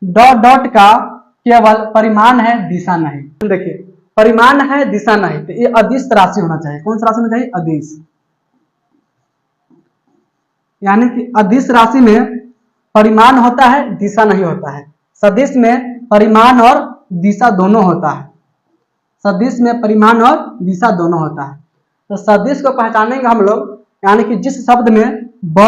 Dot dot का केवल परिमाण है, दिशा नहीं। देखिए परिमाण है, दिशा नहीं, तो ये अदिश राशि होना चाहिए। कौन सा राशि होना चाहिए? अदिश। यानी कि अदिश राशि में परिमाण होता है, दिशा नहीं होता है। सदिश में परिमाण और दिशा दोनों होता है। सदिश में परिमाण और दिशा दोनों होता है। तो सदिश को पहचानेंगे हम लोग, यानी कि जिस शब्द में ब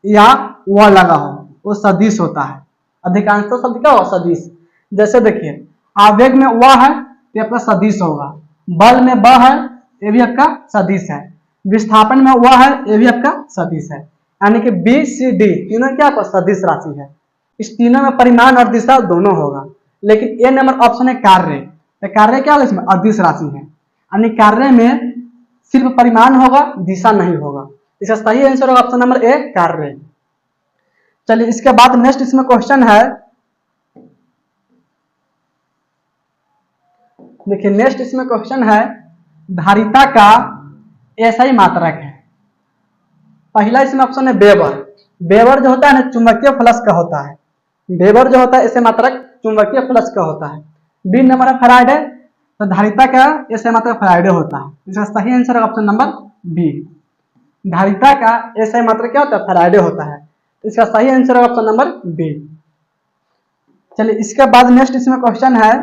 या व लगा हो वो सदिश होता है। अधिकांश तो शब्द क्या हो? सदिश। जैसे देखिए आवेग में व है तो आपका सदिश होगा, बल में ब है ये भी आपका सदिश है, विस्थापन में व है ये भी आपका सदिश है। यानी कि बी सी डी तीनों क्या आपका सदिश राशि है। इस तीनों में परिमाण और दिशा दोनों होगा। लेकिन ए नंबर ऑप्शन है कार्य। तो कार्य क्या होगा? इसमें अदिश राशि है, यानी कार्य में सिर्फ परिमाण होगा, दिशा नहीं होगा। इसका सही आंसर होगा ऑप्शन नंबर ए, कार्य। चलिए इसके बाद नेक्स्ट इसमें क्वेश्चन है, देखिए नेक्स्ट इसमें क्वेश्चन है धारिता का एसआई मात्रक है। पहला इसमें ऑप्शन है वेबर। वेबर जो होता है ना चुंबकीय फ्लक्स का होता है। वेबर जो होता है एसआई मात्रक चुंबकीय फ्लक्स का होता है। बी नंबर है फैराडे। तो धारिता का एसआई मात्रक फैराडे होता है। इसका सही आंसर है ऑप्शन नंबर बी। धारिता का एसआई मात्रक क्या होता है? फैराडे होता है। इसका सही आंसर है ऑप्शन नंबर बी। चलिए इसके बाद नेक्स्ट इसमें क्वेश्चन है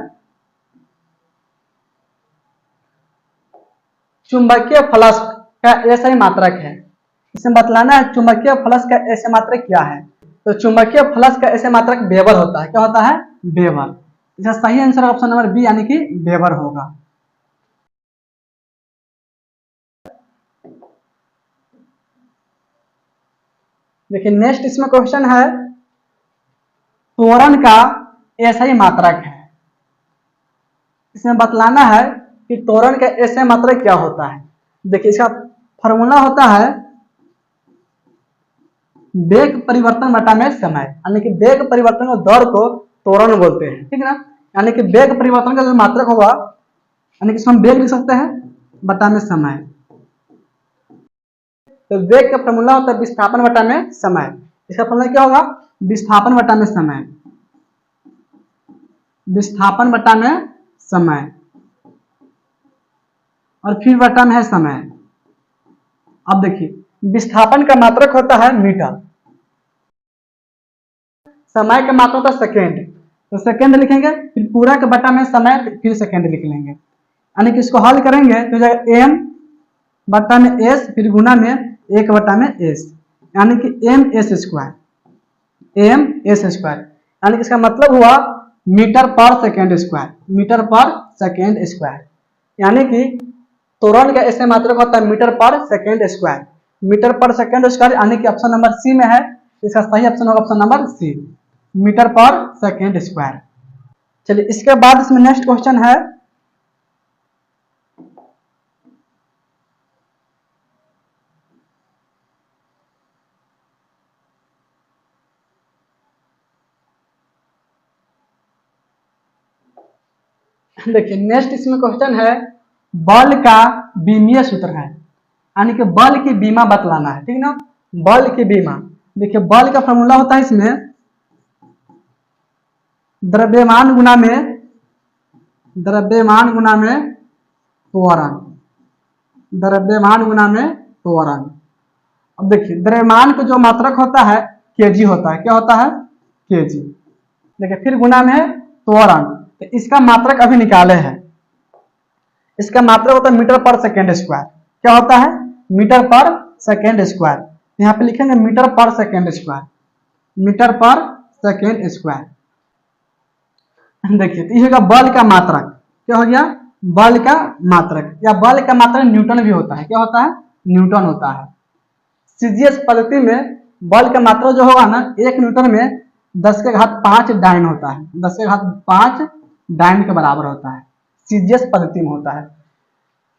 चुंबकीय फ्लक्स का एसआई मात्रक है। इसमें बतलाना है चुंबकीय फ्लक्स का एसआई मात्रक क्या है। तो चुंबकीय फ्लक्स का एसआई मात्रक वेबर होता है। क्या होता है? वेबर। इसका सही आंसर ऑप्शन नंबर बी यानी कि वेबर होगा। देखिए नेक्स्ट इसमें क्वेश्चन है त्वरण का एसआई मात्रक है। इसमें बतलाना है कि त्वरण का एसआई मात्रक क्या होता है। देखिए इसका फॉर्मूला होता है वेग परिवर्तन बटा में समय, यानी कि वेग परिवर्तन का दर को त्वरण बोलते हैं, ठीक है ना। यानी कि वेग परिवर्तन का जो मात्रक होगा, यानी कि इसको हम वेग लिख सकते हैं बटा में समय। तो वेग का फॉर्मूला होता है विस्थापन बटा में समय। इसका फॉर्मूला क्या होगा? विस्थापन बटा में समय। विस्थापन बटा में समय और फिर बटा में है समय। अब देखिए विस्थापन का मात्रक होता है मीटर, समय का मात्रक होता है सेकेंड। तो सेकेंड लिखेंगे, फिर पूरा का बटा में समय, फिर सेकेंड लिख लेंगे। यानी कि इसको हल करेंगे तो जाएगा एम बटा में एस, फिर गुना में एक बटा में एस, यानी कि m s square. M s square यानी कि इसका मतलब हुआ metre per second square. Metre per second square यानी कि त्वरण का ऐसे मात्रक होता है metre per second square. Metre per second square यानी कि ऑप्शन नंबर सी में है। इसका सही ऑप्शन होगा ऑप्शन नंबर सी, मीटर पर सेकेंड स्क्वायर। चलिए इसके बाद इसमें नेक्स्ट क्वेश्चन है देखिए नेक्स्ट इसमें क्वेश्चन है बल का बीमीय सूत्र है, यानी कि बल की बीमा बतलाना है, ठीक ना। बल की बीमा, देखिए बल का फॉर्मूला होता है इसमें द्रव्यमान गुना में त्वरण। द्रव्यमान गुना में त्वरण। अब देखिए द्रव्यमान का जो मात्रक होता है केजी होता है। क्या होता है? केजी। देखिए फिर गुना में त्वरण, तो इसका मात्रक अभी निकाले हैं। इसका मात्रक होता है मीटर पर सेकेंड स्क्वायर। क्या होता है? Metre per second square. यहाँ पे लिखेंगे metre per second square, metre per second square. देखिए तो ये होगा बल का मात्रक। क्या हो गया? बल का मात्रक, या बल का मात्रक न्यूटन भी होता है। क्या होता है? न्यूटन होता है। सीजीएस पद्धति में बल का मात्रक जो होगा ना, एक न्यूटन में 10 के घात 5 डायन होता है। 10 के घात 5 डायन के बराबर होता है, सीजीएस पद्धति में होता है।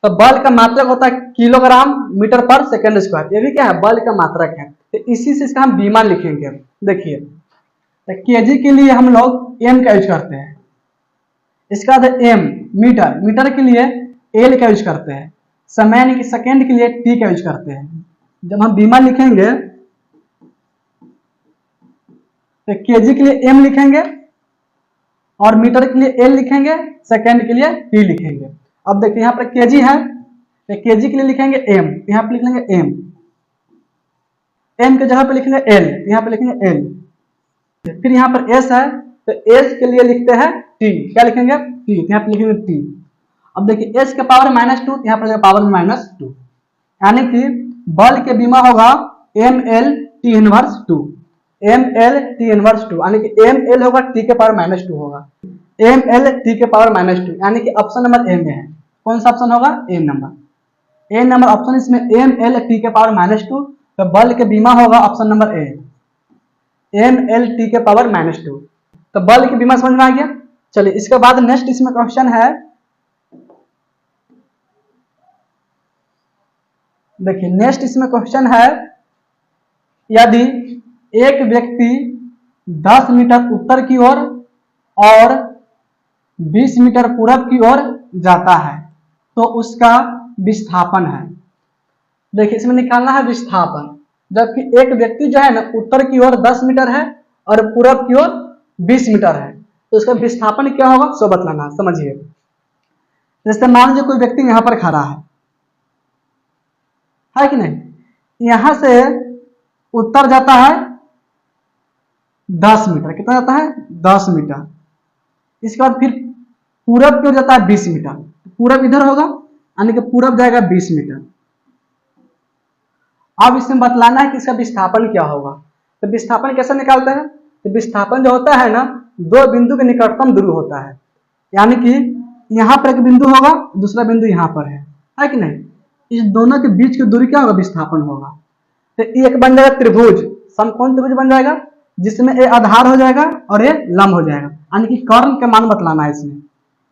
तो बल का मात्रक होता है kilogram metre per second square. ये भी क्या है? बल का मात्रक है। तो इसी से इसका हम बीमा लिखेंगे। देखिए तो केजी के लिए हम लोग एम का यूज करते हैं, इसका एम मीटर, मीटर के लिए एल का यूज करते हैं, समय यानी कि सेकेंड के लिए टी का यूज करते हैं। जब हम बीमा लिखेंगे तो केजी के लिए m लिखेंगे और मीटर के लिए l लिखेंगे, सेकेंड के लिए t लिखेंगे। अब देखिए यहाँ पर केजी है तो केजी के लिए लिखेंगे m, यहाँ पे लिख लेंगे m के जगह पे लिखेंगे l, यहाँ पे लिखेंगे l। फिर यहाँ पर s है तो s के लिए लिखते हैं t, क्या लिखेंगे t, यहाँ पे लिखेंगे t। अब देखिए s के पावर -2 यहाँ पर पावर -2, यानी कि बल के बीमा होगा ml t inverse 2, ml t inverse 2, यानी कि ml होगा t के पावर -2 होगा, ml t के पावर -2, यानी कि ऑप्शन नंबर ए में है। कौन सा ऑप्शन होगा? ए नंबर ऑप्शन, इसमें ml t के पावर -2, तो बल के बीमा होगा option number A, ml t के पावर -2। तो बल की बीमा समझ में आ गया। चलिए इसके बाद नेक्स्ट इसमें क्वेश्चन है, देखिए नेक्स्ट इसमें क्वेश्चन है, यदि एक व्यक्ति 10 मीटर उत्तर की ओर और 20 मीटर पूरब की ओर जाता है तो उसका विस्थापन है। देखिए इसमें निकालना है विस्थापन, जबकि एक व्यक्ति जो है ना उत्तर की ओर 10 मीटर है और पूरब की ओर 20 मीटर है, तो उसका विस्थापन क्या होगा सो बतलाना। समझिए, जैसे मान लीजिए कोई व्यक्ति यहाँ पर खड़ा है कि नहीं, यहां से उत्तर जाता है 10 मीटर, कितना जाता है 10 मीटर। इसके बाद फिर पूरब की ओर जाता है 20 मीटर, पूरब इधर होगा यानी कि पूरब जाएगा 20 मीटर। अब इसमें बतलाना है कि इसका विस्थापन क्या होगा। तो विस्थापन कैसे निकालते हैं? तो विस्थापन जो होता है ना, दो बिंदु के निकटतम दूरी होता है, यानी कि यहाँ पर एक बिंदु होगा, दूसरा बिंदु यहाँ पर है कि नहीं, इस दोनों के बीच की दूरी क्या होगा? विस्थापन होगा। तो एक बन जाएगा त्रिभुज, समकोण त्रिभुज बन जाएगा, जिसमें ए आधार हो जाएगा और ये लंब हो जाएगा, यानी कि कर्ण का मान बतलाना है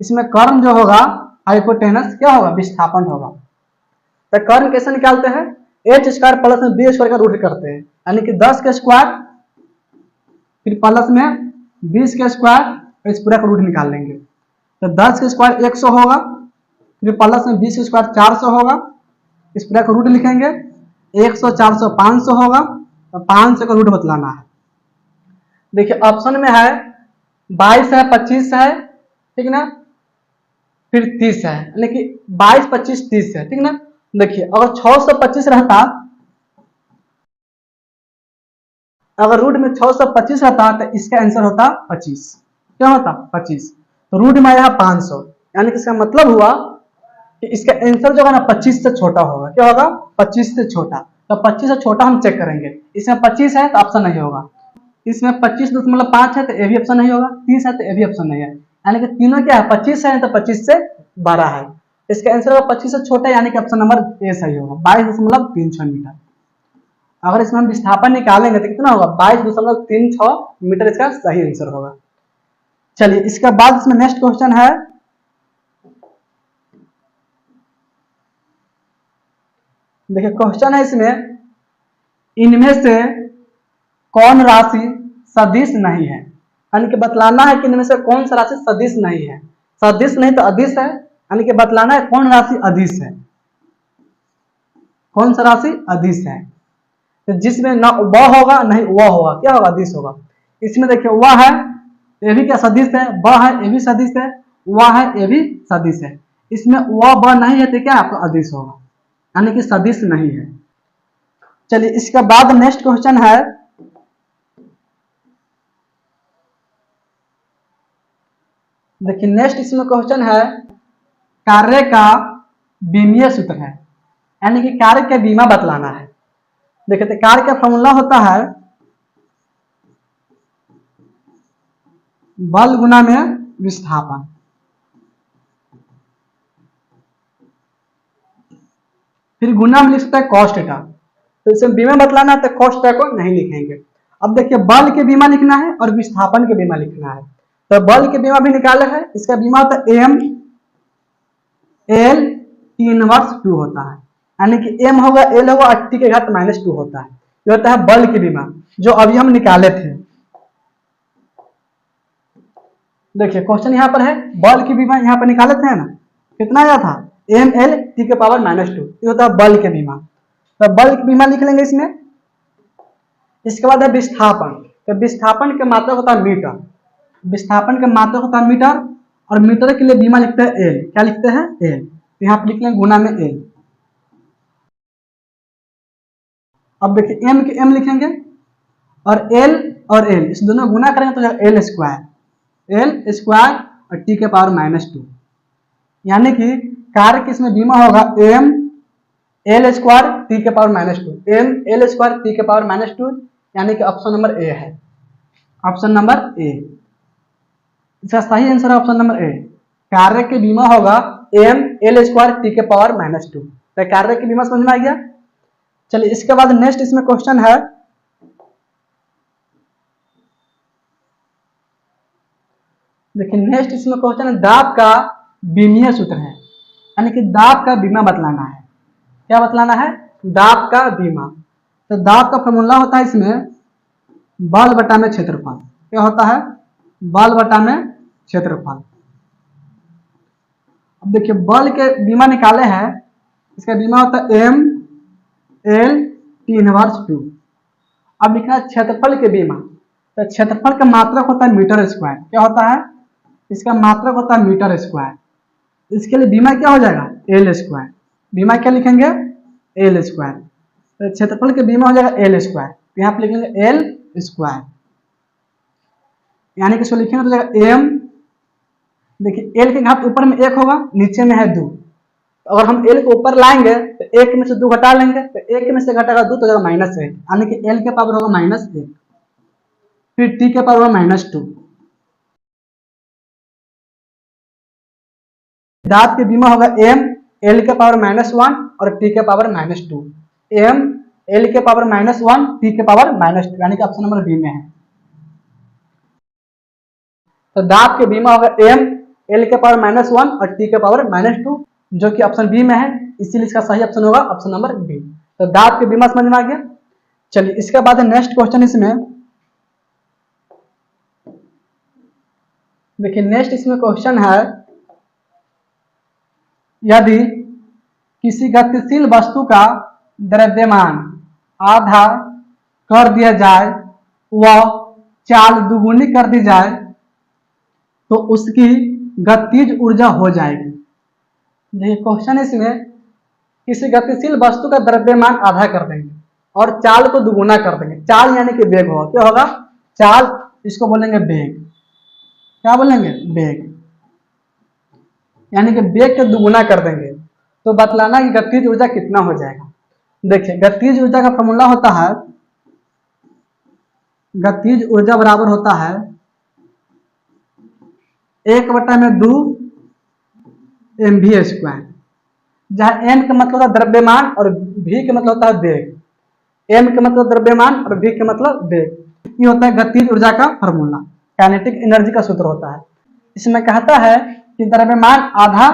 इसमें कर्ण जो होगा हाइपोटेनस क्या होगा? विस्थापन होगा। तो कर्ण कैसे निकालते हैं? एच स्क्वायर प्लस में बी स्क्वायर का रूट करते हैं, यानी कि 10 के स्क्वायर फिर प्लस में 20 के स्क्वायर, इस पूरा का रूट निकाल लेंगे। तो 10 के स्क्वायर 100 होगा, फिर प्लस में 20 के स्क्वायर 400 होगा, इस पूरा का रूट लिखेंगे। 100 400 500 होगा, तो 500 का रूट बतलाना है। देखिए ऑप्शन में है 22 है, 25 है, ठीक ना, फिर 30 है, यानी कि 22 25 30 है, ठीक ना। देखिए अगर 625 रहता, अगर रूट में 625 रहता तो इसका आंसर होता 25, क्या होता 25, तो रूट में आया 500, यानी कि इसका मतलब हुआ कि इसका आंसर जो है ना 25 से छोटा होगा। क्या होगा? 25 से छोटा। तो 25 से छोटा हम चेक करेंगे, इसमें 25 है तो ऑप्शन नहीं होगा, इसमें 25.5 है तो ये भी ऑप्शन नहीं होगा, 30 है तो ये भी ऑप्शन नहीं है, यानी कि तीनों क्या है 25 है तो 25 से बड़ा है। इसका आंसर होगा 25 से छोटा, यानी कि ऑप्शन नंबर ए सही होगा, 22.36 मीटर। अगर इसमें हम विस्थापन निकालेंगे तो कितना होगा? 22.36 मीटर इसका सही आंसर होगा। चलिए इसके बाद इसमें नेक्स्ट क्वेश्चन है, देखिए क्वेश्चन है इसमें, इनमें से कौन राशि सदिश नहीं है, यानी कि बतलाना है कि इनमें से कौन सा राशि सदिश नहीं है। सदिश नहीं तो अदिश है, यानी कि बतलाना है कौन राशि अदिश है, कौन सा राशि अदिश है। तो जिसमें ना वह होगा नहीं वह होगा, क्या होगा? अदिश होगा। इसमें देखिए वह है, ये भी क्या सदिश है, वह है, ये भी सदिश है, वह है, ये भी सदिश है। इसमें वह नहीं है तो क्या आपका अदिश होगा, यानी कि सदिश नहीं है। चलिए इसके बाद नेक्स्ट क्वेश्चन है, देखिए नेक्स्ट इसमें क्वेश्चन है, कार्य का बीमीय सूत्र है, यानी कि कार्य का बीमा बतलाना है। देखिए तो कार्य का फॉर्मूला होता है बल गुना में विस्थापन, फिर गुना में लिख सकता है कॉस थीटा। तो इसमें बीमा बतलाना है तो कॉस थीटा को नहीं लिखेंगे। अब देखिए बल के बीमा लिखना है और विस्थापन के बीमा लिखना है। तो बल के बीमा भी निकाले है, इसका बीमा होता है एम एल टी इनवर्स 2 होता है, यानी कि एम होगा एल होगा और टी के घात -2 होता है। ये होता है बल के बीमा, जो अभी हम निकाले थे। देखिए क्वेश्चन यहाँ पर है, बल की बीमा यहाँ पर निकाले थे ना, कितना आया था? एम एल टी के पावर -2, ये होता है बल के बीमा। तो बल की बीमा लिख लेंगे इसमें। इसके बाद है विस्थापन, तो विस्थापन के मात्रक होता है मीटर, विस्थापन के मात्रक होता है मीटर, और मीटर के लिए बीमा लिखते हैं एल। क्या लिखते हैं? एल। यहाँ पर लिख लें गुना में एल। अब देखिए एम के एम लिखेंगे और एल इस दोनों गुना करेंगे तो एल स्क्वायर और टी के पावर -2, यानी कि कार्य किसमें बीमा होगा? एम एल स्क्वायर टी के power -2, M L square T के पावर -2, यानी कि ऑप्शन नंबर ए है। ऑप्शन नंबर ए इसका सही आंसर है, ऑप्शन नंबर ए। कार्य के बीमा होगा एम एल स्क्वायर टी के पावर -2। तो कार्य की बीमा समझ में आ गया। चलिए इसके बाद नेक्स्ट इसमें क्वेश्चन है, देखिए नेक्स्ट इसमें क्वेश्चन है दाब का बीमीय सूत्र है, यानी कि दाब का बीमा बतलाना है। क्या बतलाना है? दाब का बीमा। तो दाब का फॉर्मूला होता है इसमें बल बटा में क्षेत्रफल। क्या होता है? बल बटा में क्षेत्रफल। अब देखिए बल के बीमा निकाले हैं, इसका बीमा होता है एम एल टी इनवर्स 2। अब लिखना है क्षेत्रफल के बीमा। तो क्षेत्रफल का मात्रक होता है मीटर स्क्वायर। क्या होता है? इसका मात्रक होता है मीटर स्क्वायर। इसके लिए बीमा क्या हो जाएगा? L square. बीमा क्या लिखेंगे? L square. तो क्षेत्रफल के बीमा हो जाएगा एल स्क्वायर। यहाँ पे लिखेंगे एल स्क्वायर, यानी कि इसको लिखेंगे तो जाएगा एम, देखिए एल के घात ऊपर में 1 होगा, नीचे में है 2। अगर हम एल को ऊपर लाएंगे तो 1 में से 2 घटा लेंगे, तो 1 में से घटेगा 2 तो जाएगा -1, यानी कि एल के पावर होगा -1, फिर टी के पावर होगा -2। दाब के बीमा होगा एम एल के पावर -1 और टी के पावर -2, एम एल के पावर -1 टी के पावर -2, यानी कि ऑप्शन नंबर बी में है। तो दाब के बीमा होगा एम एल के पावर -1 और टी के पावर -2, जो कि ऑप्शन बी में है, इसीलिए इसका सही ऑप्शन होगा ऑप्शन नंबर बी। तो दाब के बीमा समझ में आ गया। चलिए इसके बाद नेक्स्ट क्वेश्चन इसमें, देखिए नेक्स्ट इसमें क्वेश्चन है, यदि किसी गतिशील वस्तु का द्रव्यमान आधा कर दिया जाए व चाल दुगुनी कर दी जाए तो उसकी गतिज ऊर्जा हो जाएगी। देखिए क्वेश्चन इसमें किसी गतिशील वस्तु का द्रव्यमान आधा कर देंगे और चाल को दुगुना कर देंगे। चाल यानी कि वेग होगा। क्या होगा? चाल, इसको बोलेंगे वेग। क्या बोलेंगे? वेग, यानी कि वेग के दुगुना कर देंगे तो बतलाना कि गतिज ऊर्जा कितना हो जाएगा। देखिए गतिज ऊर्जा का फॉर्मूला होता है, गतिज ऊर्जा बराबर होता है 1/2 mv स्क्वायर, जहां m का मतलब होता है द्रव्यमान और v का मतलब होता है वेग। m का मतलब द्रव्यमान और v का मतलब वेग। ये होता है गतिज ऊर्जा का फॉर्मूला, काइनेटिक एनर्जी का सूत्र होता है। इसमें कहता है कि द्रव्यमान आधा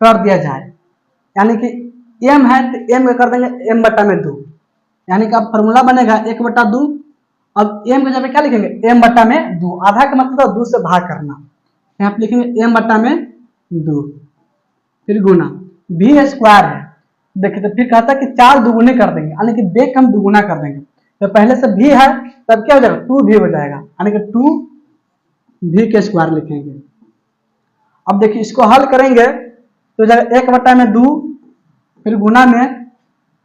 कर दिया जाए, यानी कि m है तो m कर देंगे m/2, यानी कि अब फॉर्मूला बनेगा 1/2। अब m की जगह क्या लिखेंगे? m/2। आधा का मतलब 2 से भाग करना, यहाँ पे लिखेंगे m/2, फिर गुना v स्क्वायर है। देखिए तो फिर कहता है कि 4 दुगुने कर देंगे, यानी कि वेग हम दुगुना कर देंगे। तो पहले से v है तब क्या हो जाएगा? 2v हो जाएगा, यानी कि 2v के स्क्वायर लिखेंगे। अब देखिए इसको हल करेंगे तो जाएगा 1/2, फिर गुना में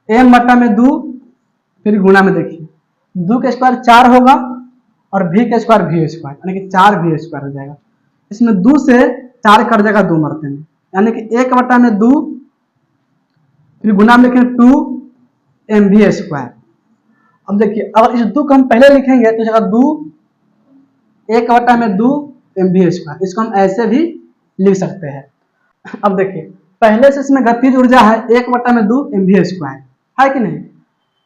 m/2, फिर गुना में देखिए 2 के स्क्वायर 4 होगा और v के स्क्वायर v स्क्वायर, यानी कि 4v स्क्वायर हो जाएगा। इसमें 2 से 4 कट जाएगा 2 मरते में, यानी कि 1/2, फिर गुना में लिखेंगे 2mv स्क्वायर। अब देखिए अगर इस 2 को हम पहले लिखेंगे तो जगह 2 1/2 mv स्क्वायर, इसको हम ऐसे भी लिख सकते हैं। अब देखिए पहले से इसमें गतिज ऊर्जा है 1/2 mv स्क्वायर, है कि नहीं?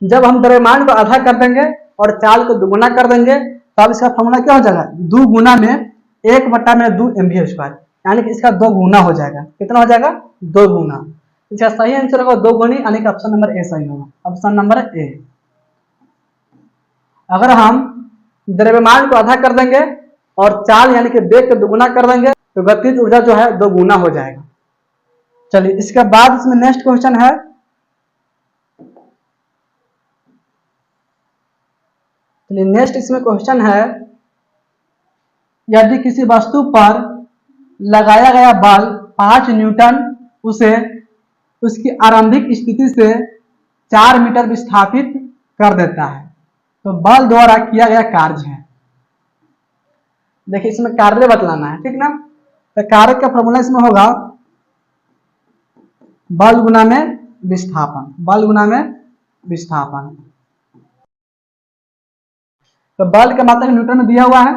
जब हम द्रव्यमान को आधा कर देंगे और चाल को दुगुना कर देंगे तब इसका फॉर्मूला क्या हो जाएगा? 2 गुना में 1/2 mv स्क्वायर, यानी कि इसका 2 गुना हो जाएगा। कितना हो जाएगा? 2 गुना। इसका सही आंसर होगा 2 गुनी, यानी कि ऑप्शन नंबर ए सही होगा, ऑप्शन नंबर ए। अगर हम द्रव्यमान को आधा कर देंगे और चाल यानी कि वेग को दुगुना कर देंगे तो गतिज ऊर्जा जो है 2 गुना हो जाएगा। चलिए इसके बाद इसमें नेक्स्ट क्वेश्चन है, चलिए नेक्स्ट इसमें क्वेश्चन है, यदि किसी वस्तु पर लगाया गया बल 5 न्यूटन उसे उसकी आरंभिक स्थिति से 4 मीटर विस्थापित कर देता है, तो बल द्वारा किया गया कार्य है। देखिए इसमें कार्य बतलाना है, ठीक ना। तो कार्य का फॉर्मूला इसमें होगा बल गुना में विस्थापन, बल गुना में विस्थापन। तो बल का मात्रक न्यूटन में दिया हुआ है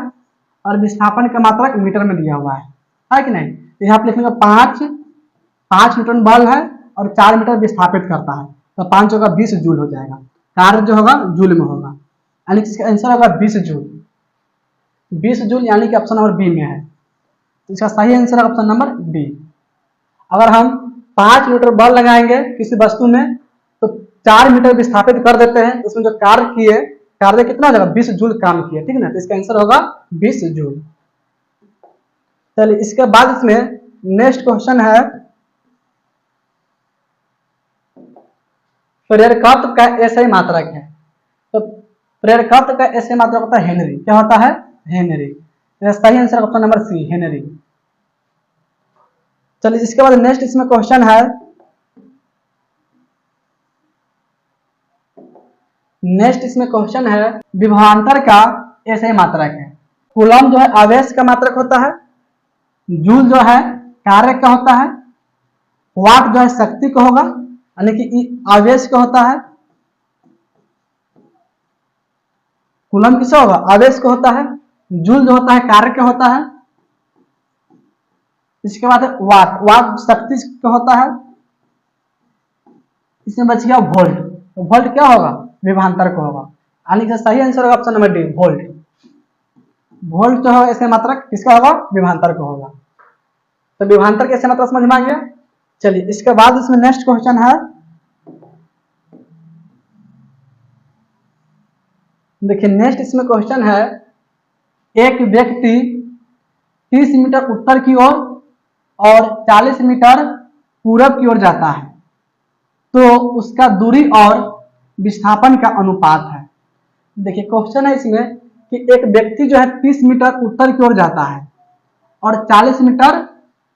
और विस्थापन का मात्रक मीटर में दिया हुआ है कि नहीं। तो यहाँ पे लिखेंगे 5 न्यूटन बल है और 4 मीटर विस्थापित करता है, तो 5 होगा 20 जूल हो जाएगा। कार्य जो होगा जूल में होगा, यानी कि इसका आंसर होगा 20 जूल। 20 जूल यानी कि ऑप्शन नंबर बी में है, तो इसका सही आंसर है ऑप्शन नंबर बी। अगर हम 5 मीटर बल लगाएंगे किसी वस्तु में तो 4 मीटर विस्थापित कर देते हैं, उसमें जो कार्य किए, कार्य कितना हो जाएगा 20 जूल काम किया, ठीक ना। तो इसका आंसर होगा 20 जूल। चलिए इसके बाद इसमें नेक्स्ट क्वेश्चन है, प्रेरकत्व का एसआई मात्रक है। तो प्रेरकत्व का एसआई मात्रक होता है हेनरी। क्या होता है? हेनरी। सही answer option number C, henry. चलिए इसके बाद नेक्स्ट इसमें क्वेश्चन है, नेक्स्ट इसमें क्वेश्चन है विभवांतर का एसआई मात्रक है। कूलम जो है आवेश का मात्रक होता है, जूल जो है कार्य का होता है, वाट जो है शक्ति का होगा यानी कि आवेश का होता है, कूलम किसका होगा? आवेश का होता है, जूल जो होता है कार्य का होता है, इसके बाद वाट, वाट शक्ति का होता है, इसमें बच गया वोल्ट। तो वोल्ट क्या होगा? विभवांतर को होगा, यानी कि सही आंसर होगा option number D, volt. Volt जो है ऐसे मात्रक किसका होगा? विभवांतर को होगा। तो विभवांतर के ऐसे मात्रक समझ में आ गया। चलिए इसके बाद इसमें नेक्स्ट क्वेश्चन है, देखिए नेक्स्ट इसमें क्वेश्चन है, एक व्यक्ति 30 मीटर उत्तर की ओर और 40 मीटर पूरब की ओर जाता है, तो उसका दूरी और विस्थापन का अनुपात है। देखिए क्वेश्चन है इसमें कि एक व्यक्ति जो है 30 मीटर उत्तर की ओर जाता है और 40 मीटर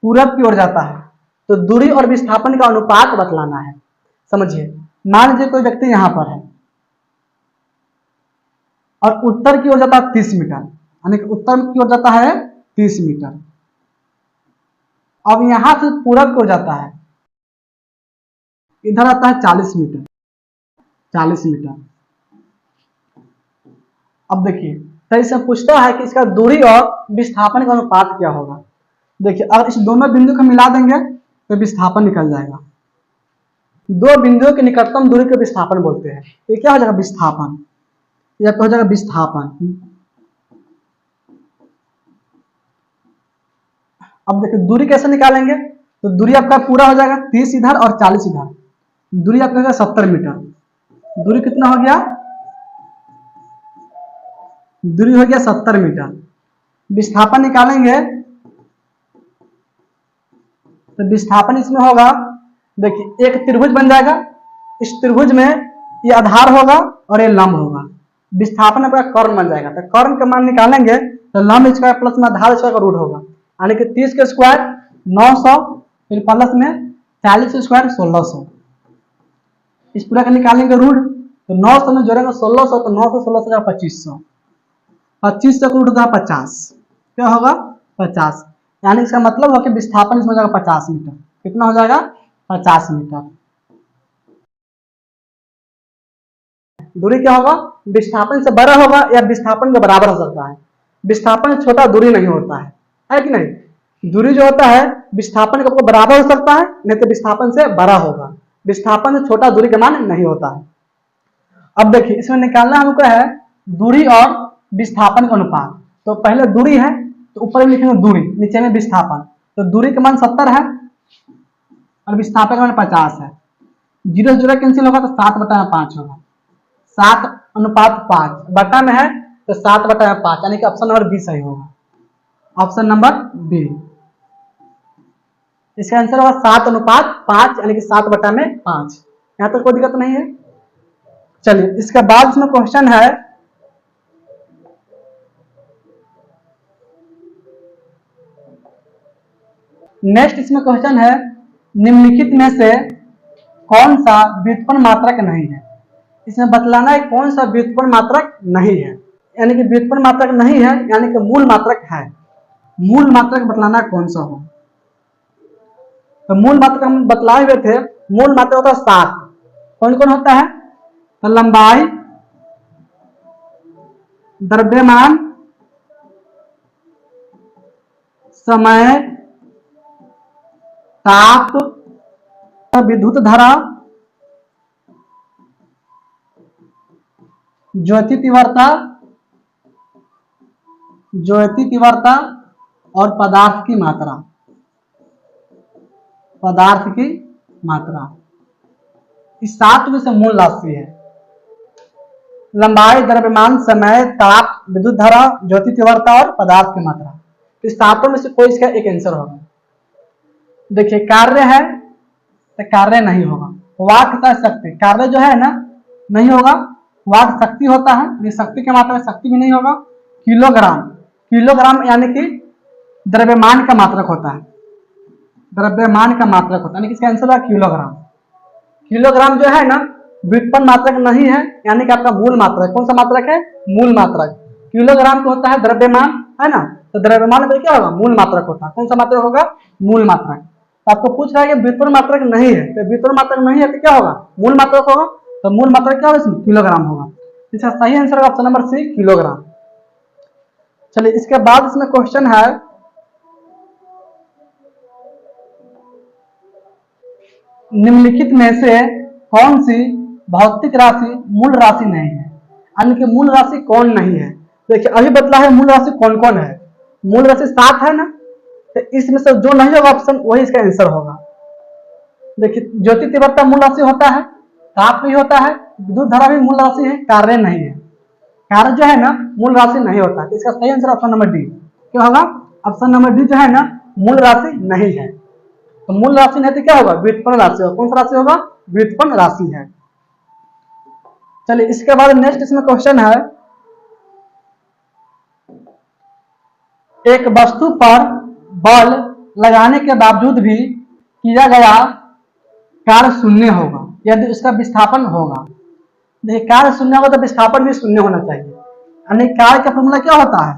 पूरब की ओर जाता है, तो दूरी और विस्थापन का अनुपात बतलाना है। समझिए, मान लीजिए कोई व्यक्ति यहां पर है और उत्तर की ओर जाता है 30 मीटर, यानी कि उत्तर की ओर जाता है 30 मीटर। अब यहां से पूरब की ओर जाता है, इधर आता है 40 मीटर, 40 मीटर। अब देखिए तो इसे पूछता है कि इसका दूरी और विस्थापन का अनुपात क्या होगा। देखिए अगर इस दोनों बिंदु को मिला देंगे तो विस्थापन निकल जाएगा। दो बिंदुओं के निकटतम दूरी को विस्थापन बोलते हैं। ये क्या हो जाएगा? विस्थापन। यह हो जाएगा विस्थापन। अब देखिए दूरी कैसे निकालेंगे, तो दूरी आपका पूरा हो जाएगा 30 इधर और 40 इधर, दूरी आपका हो गया 70 मीटर। दूरी कितना हो गया? दूरी हो गया 70 मीटर। विस्थापन निकालेंगे तो विस्थापन इसमें होगा, देखिए एक त्रिभुज बन जाएगा, इस त्रिभुज में ये आधार होगा और ये लंब होगा, विस्थापन आपका कर्ण बन जाएगा। तो कर्ण का मान निकालेंगे तो लंब स्क्वायर प्लस में आधार स्क्वायर का रूट होगा, यानी कि 30 का स्क्वायर 900, फिर प्लस में 40 स्क्वायर 1600। इस पूरा का निकालेंगे रूट, तो 900 में जोड़ेंगे 1600, तो 900 1600 का 2500, 2500 का रूट होगा 50। क्या होगा? 50। यानी इसका मतलब हो कि विस्थापन इसमें हो जाएगा 50 मीटर। कितना हो जाएगा? 50 मीटर। दूरी क्या होगा? विस्थापन से बड़ा होगा या विस्थापन के बराबर हो सकता है। विस्थापन से छोटा दूरी नहीं होता है कि नहीं? दूरी जो होता है विस्थापन के बराबर हो सकता है, नहीं तो विस्थापन से बड़ा होगा। विस्थापन से छोटा दूरी का मान नहीं होता है। अब देखिए इसमें निकालना हमको है दूरी और विस्थापन का अनुपात। तो पहले दूरी है तो ऊपर में लिखेंगे दूरी, नीचे में विस्थापन। तो दूरी का मान 70 है और विस्थापन का मान 50 है। 0 से 0 कैंसिल होगा तो 7/5 होगा। 7:5 बटा में है तो 7/5, यानी कि ऑप्शन नंबर बी सही होगा। ऑप्शन नंबर बी, इसका आंसर होगा 7:5, यानी कि 7/5। यहां तक कोई दिक्कत नहीं है। चलिए इसके बाद इसमें क्वेश्चन है, नेक्स्ट इसमें क्वेश्चन है, निम्नलिखित में से कौन सा व्युत्पन्न मात्रक नहीं है। इसमें बतलाना है कौन सा व्युत्पन्न मात्रक नहीं है, यानी कि व्युत्पन्न मात्रक नहीं है यानी कि मूल मात्रक है। मूल मात्रक बतलाना कौन सा हो। तो मूल मात्रक हम बतलाए हुए थे, मूल मात्रक होता है 7। कौन कौन होता है, तो लंबाई, द्रव्यमान, समय, ताप, विद्युत धारा, ज्योति तीव्रता और पदार्थ की मात्रा। इस 7 में से मूल राशि है। लंबाई, द्रव्यमान, समय, ताप, विद्युत धारा, ज्योति तीव्रता और पदार्थ की मात्रा। इस 7 में से कोई इसका एक आंसर होगा। देखिए कार्य है तो कार्य नहीं होगा, वाट का शक्ति, कार्य जो है ना नहीं होगा, वाट शक्ति होता है, ये शक्ति की मात्रा शक्ति भी नहीं होगा। किलोग्राम यानी कि द्रव्यमान का मात्रक होता है, यानी कि इसका आंसर होगा किलोग्राम। किलोग्राम जो है ना व्युत्पन्न मात्रक नहीं है, यानी कि आपका मूल मात्रक। कौन सा मात्रक है, मूल मात्रक। किलोग्राम को होता है द्रव्यमान, है ना, तो द्रव्यमान में क्या होगा, मूल मात्रक होता है। कौन सा मात्रक होगा, मूल मात्रक। तो आपको पूछ रहा है कि व्युत्पन्न मात्रक नहीं है, तो व्युत्पन्न मात्रक नहीं है तो क्या होगा, मूल मात्रक होगा। तो मूल मात्रक क्या होगा, इसमें किलोग्राम होगा। इसका सही आंसर होगा ऑप्शन नंबर सी, किलोग्राम। चलिए इसके बाद इसमें क्वेश्चन है, निम्नलिखित में से कौन सी भौतिक राशि मूल राशि नहीं है, यानी कि मूल राशि कौन नहीं है। देखिए अभी बतला है मूल राशि कौन कौन है, मूल राशि 7 है ना, तो इसमें से जो नहीं होगा ऑप्शन वही इसका आंसर होगा। देखिए ज्योति तीव्रता मूल राशि होता है, ताप भी होता है, विद्युत धारा भी मूल राशि है, कार्य नहीं है। कार्य जो है ना मूल राशि नहीं होता, तो इसका सही आंसर ऑप्शन नंबर डी क्या होगा, ऑप्शन नंबर डी जो है ना मूल राशि नहीं है। तो मूल राशि नहीं तो क्या होगा, व्युत्पन्न राशि होगा। कौन सा राशि होगा, व्युत्पन्न राशि है। चलिए इसके बाद नेक्स्ट इसमें क्वेश्चन है, एक वस्तु पर बल लगाने के बावजूद भी किया गया कार्य शून्य होगा यदि उसका विस्थापन होगा। देखिए कार्य शून्य होगा तो विस्थापन भी शून्य होना चाहिए, यानी कार्य का फॉर्मूला क्या होता है,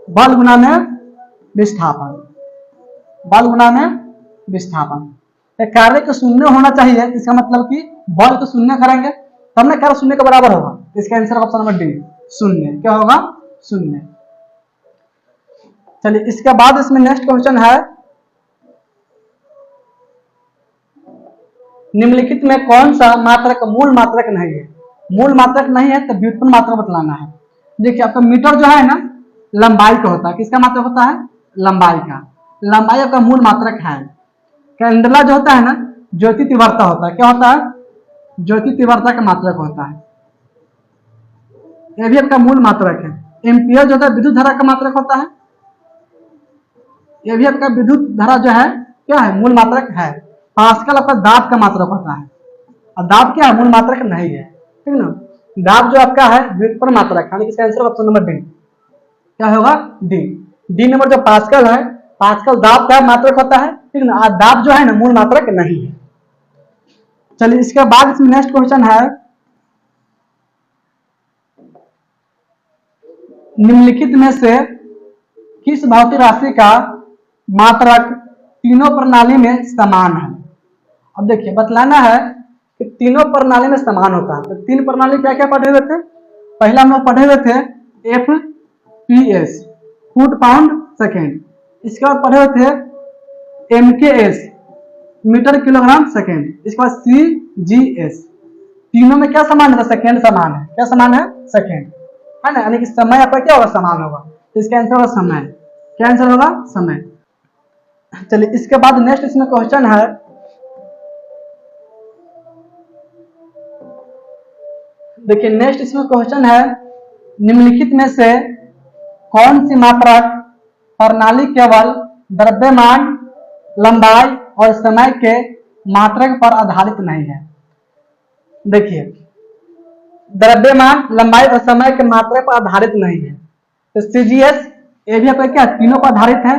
बल गुना में विस्थापन, बल गुना में विस्थापन। कार्य को शून्य होना चाहिए, इसका मतलब कि बल को शून्य करेंगे तब ना कार्य शून्य के बराबर होगा। इसका आंसर ऑप्शन नंबर डी शून्य, क्या होगा, शून्य। चलिए इसके बाद इसमें नेक्स्ट क्वेश्चन है, निम्नलिखित में कौन सा मात्रक मूल मात्रक नहीं है। मूल मात्रक नहीं है तो व्युत्पन्न मात्रक बतलाना है। देखिए आपका मीटर जो है ना लंबाई का होता है, किसका मात्रक होता है, लंबाई का। लंबाई आपका मूल मात्रक है। कैंडेला जो होता है ना ज्योति तीव्रता होता है, क्या होता है, ज्योति तीव्रता का मात्रक होता है, यह भी आपका मूल मात्रक है। एम्पियर जो होता है विद्युत धारा का मात्रक होता है, यह भी आपका विद्युत धारा जो है क्या है, मूल मात्रक है। पास्कल आपका दाब का मात्रक होता है, और दाब क्या है, मूल मात्रक नहीं है, ठीक ना। दाब जो आपका है व्युत्पन्न मात्रक, यानी इसका आंसर ऑप्शन नंबर डी क्या होगा, डी। डी नंबर जो पास्कल है, पास्कल दाब का मात्रक होता है, ठीक ना, और दाब जो है ना मूल मात्रक नहीं है। चलिए इसके बाद इसमें नेक्स्ट क्वेश्चन है, निम्नलिखित में से किस भौतिक राशि का मात्रक तीनों प्रणाली में समान है। अब देखिए बतलाना है कि तीनों प्रणाली में समान होता है। तो तीन प्रणाली क्या क्या पढ़े हुए थे, पहला हम लोग पढ़े हुए थे FPS फुट पाउंड सेकेंड, इसके बाद पढ़े हुए थे MKS मीटर किलोग्राम सेकेंड, इसके बाद CGS। तीनों में क्या समान है, सेकेंड समान है। क्या समान है, सेकेंड, है ना, यानी कि समय आपका क्या होगा, समान होगा। तो इसका आंसर होगा समय। क्या आंसर होगा, समय। चलिए इसके बाद नेक्स्ट इसमें क्वेश्चन है, देखिए नेक्स्ट इसमें क्वेश्चन है, निम्नलिखित में से कौन सी मात्रक प्रणाली केवल द्रव्यमान, लंबाई और समय के मात्रक पर आधारित नहीं है। देखिए द्रव्यमान, लंबाई और समय के मात्रक पर आधारित नहीं है। तो CGS ये भी आपका क्या तीनों पर आधारित है।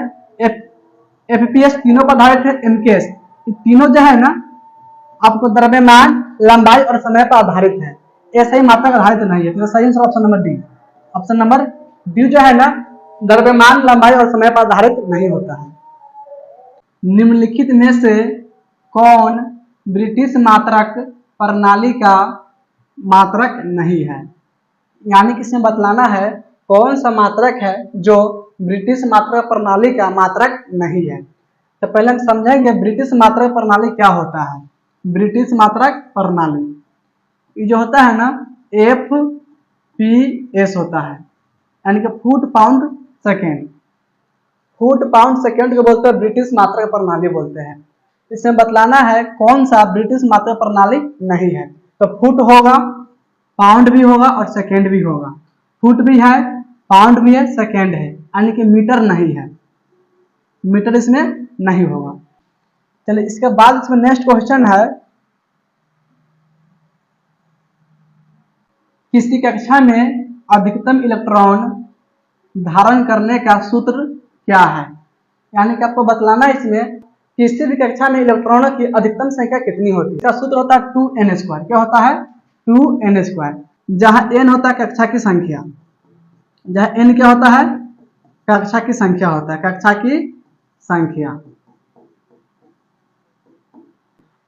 एफपीएस तीनों पर आधारित है, एमकेएस तीनों जो है ना आपको द्रव्यमान, लंबाई और समय पर आधारित है, ऐसा ही मात्रा का आधारित नहीं है। तो सही answer option number D. Option number D जो है ना द्रव्यमान, लंबाई और समय पर आधारित नहीं होता है। निम्नलिखित में से कौन ब्रिटिश मात्रक प्रणाली का मात्रक नहीं है? यानी कि इसमें बतलाना है कौन सा मात्रक है जो ब्रिटिश मात्रक प्रणाली का मात्रक नहीं है। तो पहले हम समझेंगे ब्रिटिश मात्रक प्रणाली क्या होता है। ब्रिटिश मात्रक प्रणाली ये जो होता है ना FPS होता है, यानी कि foot pound second. Foot pound second को बोलते हैं ब्रिटिश मात्रक प्रणाली बोलते हैं। इसमें बतलाना है कौन सा ब्रिटिश मात्रक प्रणाली नहीं है। तो फुट होगा, पाउंड भी होगा और सेकेंड भी होगा। फुट भी है, पाउंड भी है, सेकेंड है, यानी कि मीटर नहीं है, मीटर इसमें नहीं होगा। चलिए इसके बाद इसमें नेक्स्ट क्वेश्चन है, किसी कक्षा में अधिकतम इलेक्ट्रॉन धारण करने का सूत्र क्या है? यानी कि आपको बतलाना है इसमें किसी भी कक्षा में इलेक्ट्रॉनों की अधिकतम संख्या कितनी होती है। इसका सूत्र होता है 2n²। क्या होता है? 2n²। जहां n होता है कक्षा की संख्या, जहां n क्या होता है? कक्षा की संख्या होता है, कक्षा की संख्या।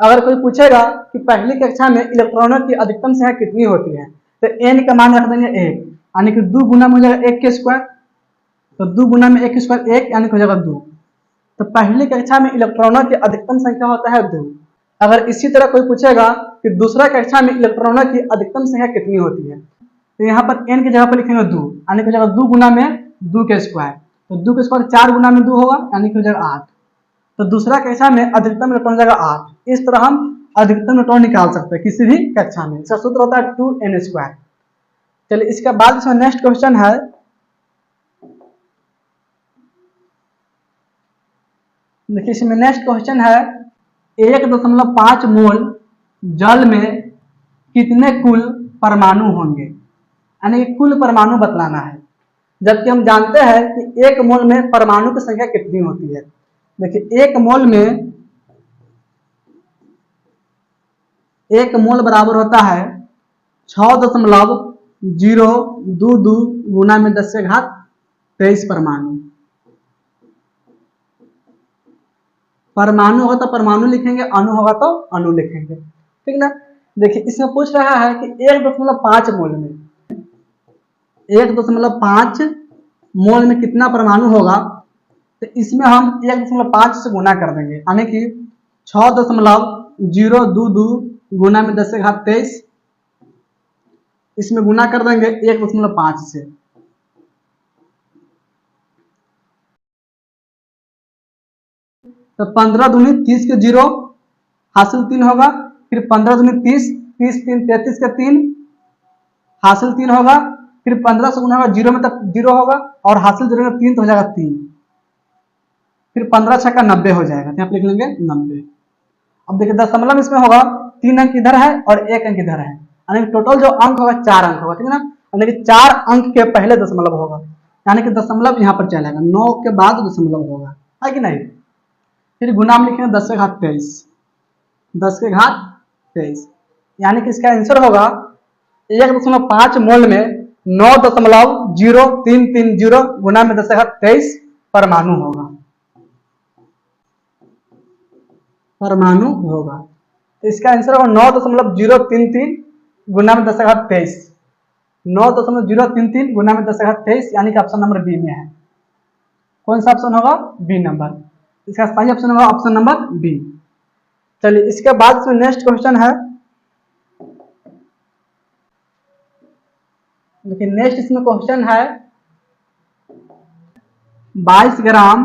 अगर कोई पूछेगा कि पहली कक्षा में इलेक्ट्रॉनों की अधिकतम संख्या कितनी होती है, तो n का मान रख देंगे 1, यानी कि 2 गुना में हो जाएगा 1 के स्क्वायर। तो 2 गुना में 1 स्क्वायर 1, यानी कि हो जाएगा 2। तो पहली कक्षा में इलेक्ट्रॉनों की अधिकतम संख्या होता है 2। अगर इसी तरह कोई पूछेगा कि दूसरा कक्षा में इलेक्ट्रॉनों की अधिकतम संख्या कितनी होती है, तो यहाँ पर n की जगह पर लिखेंगे 2, यानी कि हो जाएगा 2 गुना में 2 के स्क्वायर। तो 2 के स्क्वायर 4 गुना में 2 होगा, यानी कि हो जाएगा 8। तो दूसरा कक्षा में अधिकतम इलेक्ट्रॉन जाएगा 8। इस तरह हम अधिकतम इलेक्ट्रॉन निकाल सकते हैं किसी भी कक्षा में। इसका सूत्र होता है 2n²। चलिए इसके बाद इसमें नेक्स्ट क्वेश्चन है, देखिए इसमें नेक्स्ट क्वेश्चन है 1.5 मोल जल में कितने कुल परमाणु होंगे? यानी कि कुल परमाणु बतलाना है, जबकि हम जानते हैं कि 1 मोल में परमाणु की संख्या कितनी होती है। देखिए 1 मोल बराबर होता है 6.022 गुना में 10⁻23 परमाणु। परमाणु होगा तो परमाणु लिखेंगे, अणु होगा तो अणु लिखेंगे, ठीक ना। देखिए इसमें पूछ रहा है कि 1.5 मोल में 1.5 मोल में कितना परमाणु होगा। तो इसमें हम 1.5 से गुना कर देंगे, यानी कि 6.022 गुना में 10⁻23, इसमें गुना कर देंगे 1.5 से। तो 15 दूनी 30 के 0 हासिल 3 होगा, फिर 15 दूनी 30, 30 3 33 के 3 हासिल 3 होगा, फिर 15 से गुना होगा 0 में तब 0 होगा और हासिल 0 में 3 तो हो जाएगा 3, फिर 15 6 का 90 हो जाएगा। यहाँ पे लिख लेंगे 90। अब देखिए दशमलव इसमें होगा, 3 अंक इधर है और 1 अंक इधर है, यानी कि टोटल जो अंक होगा 4 अंक होगा, ठीक है ना। यानी कि 4 अंक के पहले दशमलव होगा, यानी कि दशमलव यहाँ पर चलेगा, 9 के बाद दशमलव होगा, है कि नहीं। फिर गुना में लिखेंगे 10⁻23, 10⁻23, यानी कि इसका आंसर होगा 1.5 मोल में 9.0330 गुना में 10⁻23 परमाणु होगा, परमाणु होगा। तो इसका आंसर होगा 9.033 गुना में 10⁻23, 9.033 गुना में 10⁻23, यानी कि ऑप्शन नंबर बी में है। कौन सा ऑप्शन होगा? B number. इसका सही ऑप्शन होगा ऑप्शन नंबर बी। चलिए इसके बाद इसमें नेक्स्ट क्वेश्चन है, देखिए नेक्स्ट इसमें क्वेश्चन है 22 ग्राम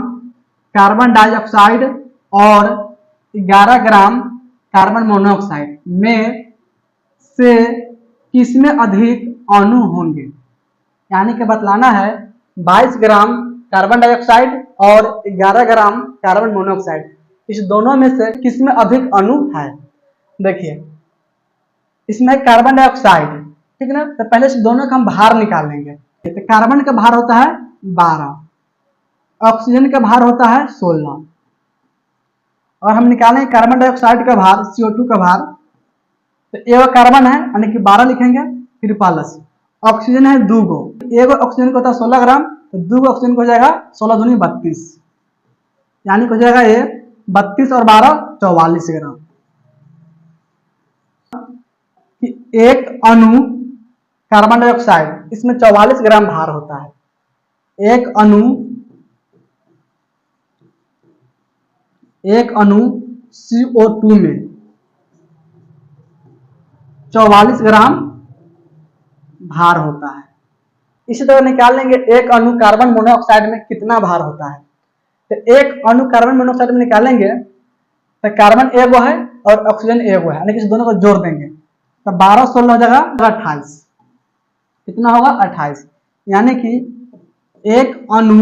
कार्बन डाइऑक्साइड और 11 ग्राम कार्बन मोनोऑक्साइड में से किसमें अधिक अणु होंगे। यानी कि बतलाना है 22 ग्राम कार्बन डाइऑक्साइड और 11 ग्राम कार्बन मोनोऑक्साइड, इस दोनों में से किसमें अधिक अणु है। देखिए इसमें कार्बन डाइऑक्साइड, ठीक है ना, तो पहले से दोनों का हम भार निकाल लेंगे। तो कार्बन का भार होता है 12, ऑक्सीजन का भार होता है 16, और हम निकालें कार्बन डाइऑक्साइड का भार CO2 का भार, तो एक कार्बन है यानी कि 12 लिखेंगे, फिर प्लस ऑक्सीजन है 2 गो, एक ऑक्सीजन को होता है 16 ग्राम, तो 2 ऑक्सीजन को हो जाएगा 16 दूनी 32, यानी हो जाएगा ये 32 और 12 44 ग्राम। एक अणु कार्बन डाइऑक्साइड इसमें 44 ग्राम भार होता है। एक अणु CO2 में 44 ग्राम भार होता है। इसी तरह निकाल लेंगे एक अणु कार्बन मोनोऑक्साइड में कितना भार होता है। तो एक अणु कार्बन मोनोऑक्साइड में निकालेंगे तो कार्बन एगो है और ऑक्सीजन एगो है, यानी कि इस दोनों को जोड़ देंगे तो 12 16 हो जाएगा 28, कितना होगा 28, यानी कि एक अणु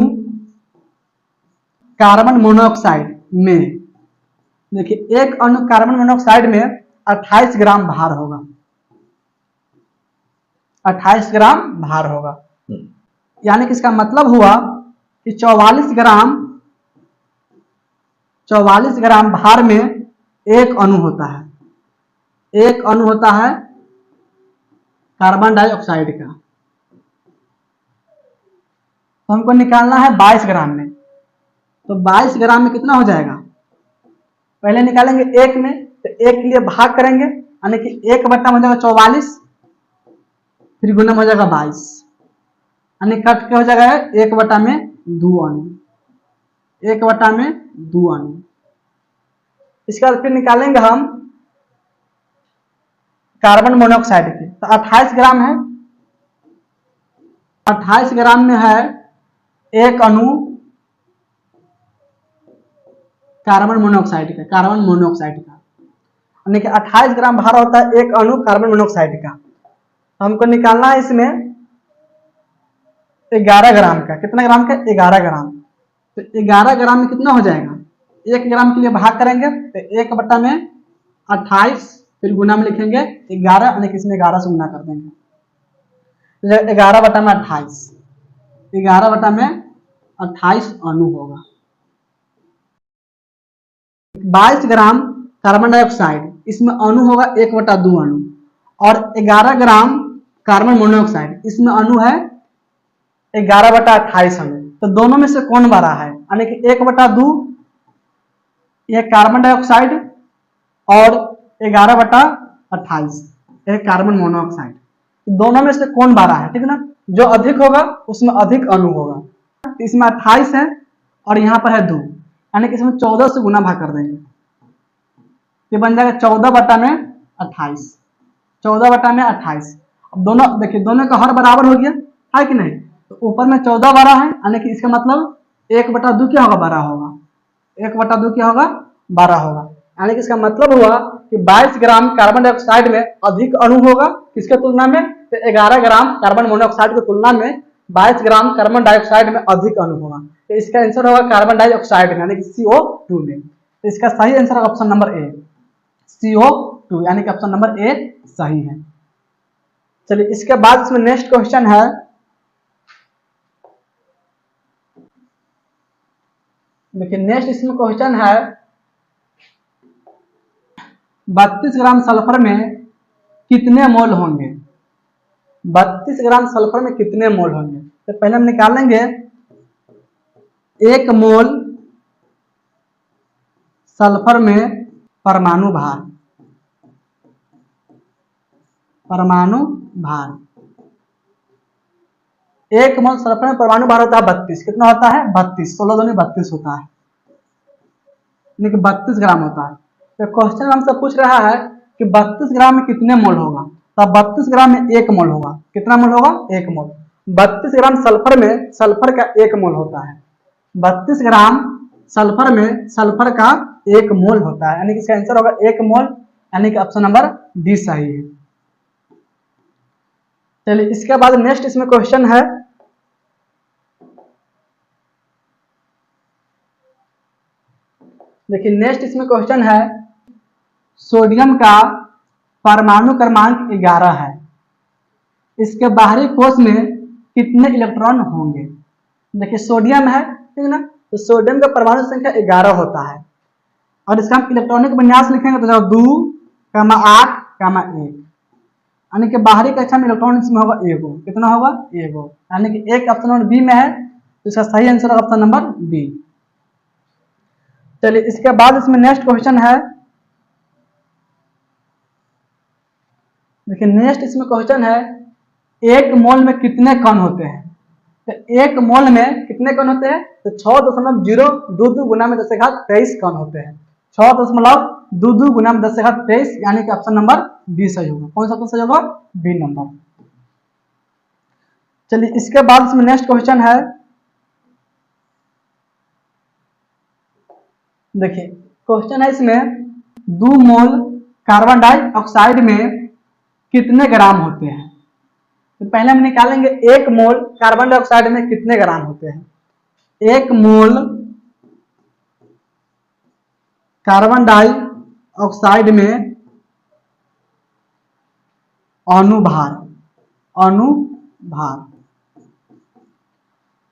कार्बन मोनोऑक्साइड में, देखिए एक अणु कार्बन मोनोऑक्साइड में 28 ग्राम भार होगा, 28 ग्राम भार होगा, यानी कि इसका मतलब हुआ कि 44 ग्राम भार में एक अणु होता है, एक अणु होता है कार्बन डाइऑक्साइड का। तो हमको निकालना है 22 ग्राम में, तो 22 ग्राम में कितना हो जाएगा, पहले निकालेंगे एक में, तो एक के लिए भाग करेंगे यानी कि 1 बटा हो जाएगा 44, फिर गुना हो जाएगा 22, यानी कट के हो जाएगा 1 बटा में 2 अणु, 1 बटा में 2 अणु। इसके बाद फिर निकालेंगे हम कार्बन मोनोऑक्साइड के, तो 28 ग्राम है, 28 ग्राम में है एक अणु कार्बन मोनोऑक्साइड का, यानी कि 28 ग्राम भार होता है एक अणु कार्बन मोनोऑक्साइड का। हमको निकालना है इसमें 11 ग्राम का, कितना ग्राम का 11 ग्राम, तो 11 ग्राम में कितना हो जाएगा, 1 ग्राम के लिए भाग करेंगे तो 1 बटा में 28, फिर गुना में लिखेंगे 11, यानी कि इसमें 11 से गुना कर देंगे, 11 बटा में 28, 11 बटा में 28 अणु होगा। 22 ग्राम कार्बन डाइऑक्साइड, इसमें अणु होगा 1/2 अणु, और 11 ग्राम कार्बन मोनोऑक्साइड, इसमें अणु है 11/28 अणु। तो दोनों में से कौन बड़ा है, यानी कि 1/2 ये कार्बन डाइऑक्साइड और 11/28 ये कार्बन मोनोऑक्साइड, दोनों में से कौन बड़ा है, ठीक ना, जो अधिक होगा उसमें अधिक अणु होगा। इसमें 28 है और यहाँ पर है 2, यानी कि इसमें 14 से गुना भाग कर देंगे, ये बन जाएगा 14/28, 14/28। अब दोनों देखिए, दोनों का हर बराबर हो गया है कि नहीं, तो ऊपर में 14 बड़ा है, यानी कि इसका मतलब 1/2 क्या होगा, बड़ा होगा, 1/2 क्या होगा, बड़ा होगा, यानी कि इसका मतलब हुआ कि 22 ग्राम कार्बन डाइऑक्साइड में अधिक अणु होगा किसके तुलना में, तो 11 ग्राम कार्बन मोनोऑक्साइड की तुलना में 22 ग्राम कार्बन डाइऑक्साइड में अधिक अणु होगा। तो इसका आंसर होगा कार्बन डाइऑक्साइड में, यानी कि CO2 में। तो इसका सही आंसर होगा ऑप्शन नंबर ए, CO2, यानी कि ऑप्शन नंबर ए सही है। चलिए इसके बाद इसमें नेक्स्ट क्वेश्चन है, देखिए नेक्स्ट इसमें क्वेश्चन है 32 ग्राम सल्फर में कितने मोल होंगे, 32 ग्राम सल्फर में कितने मोल होंगे। तो पहले हम निकालेंगे 1 मोल सल्फर में परमाणु भार, 1 मोल सल्फर में परमाणु भार होता है 32, कितना होता है 32, 16 दूनी 32 होता है, यानी कि 32 ग्राम होता है। तो क्वेश्चन हमसे पूछ रहा है कि 32 ग्राम में कितने मोल होगा, तो 32 ग्राम में 1 मोल होगा, कितना मोल होगा 1 मोल। 32 ग्राम सल्फर में सल्फर का 1 मोल होता है, 32 ग्राम सल्फर में सल्फर का 1 मोल होता है, यानी कि इसका आंसर होगा 1 मोल, यानी कि ऑप्शन नंबर डी सही है। चलिए इसके बाद नेक्स्ट इसमें क्वेश्चन है, देखिए नेक्स्ट इसमें क्वेश्चन है सोडियम का परमाणु क्रमांक 11 है, इसके बाहरी कोश में कितने इलेक्ट्रॉन होंगे। देखिए सोडियम है, ठीक ना, तो सोडियम का परमाणु संख्या 11 होता है, और इसका हम इलेक्ट्रॉनिक विन्यास लिखेंगे तो 2, 8, 1, यानी कि बाहरी कक्षा में इलेक्ट्रॉनिक्स में होगा एगो। कितना होगा? एगो। यानी कि एक ऑप्शन नंबर बी में है, तो इसका सही आंसर होगा ऑप्शन नंबर बी। चलिए इसके बाद इसमें नेक्स्ट क्वेश्चन है, देखिए नेक्स्ट इसमें क्वेश्चन है, एक मोल में कितने कण होते हैं? तो एक मोल में कितने कण होते हैं? तो 6.022 गुना में 1023 कण होते हैं। 6.22 गुना में 1023, यानी कि ऑप्शन नंबर बी सही होगा। कौन सा ऑप्शन सही होगा? B number. चलिए इसके बाद इसमें नेक्स्ट क्वेश्चन है, देखिए क्वेश्चन है इसमें 2 मोल कार्बन डाइऑक्साइड में कितने ग्राम होते हैं? तो पहले हम निकालेंगे 1 मोल कार्बन डाइऑक्साइड में कितने ग्राम होते हैं। 1 मोल कार्बन डाइऑक्साइड में अणुभार,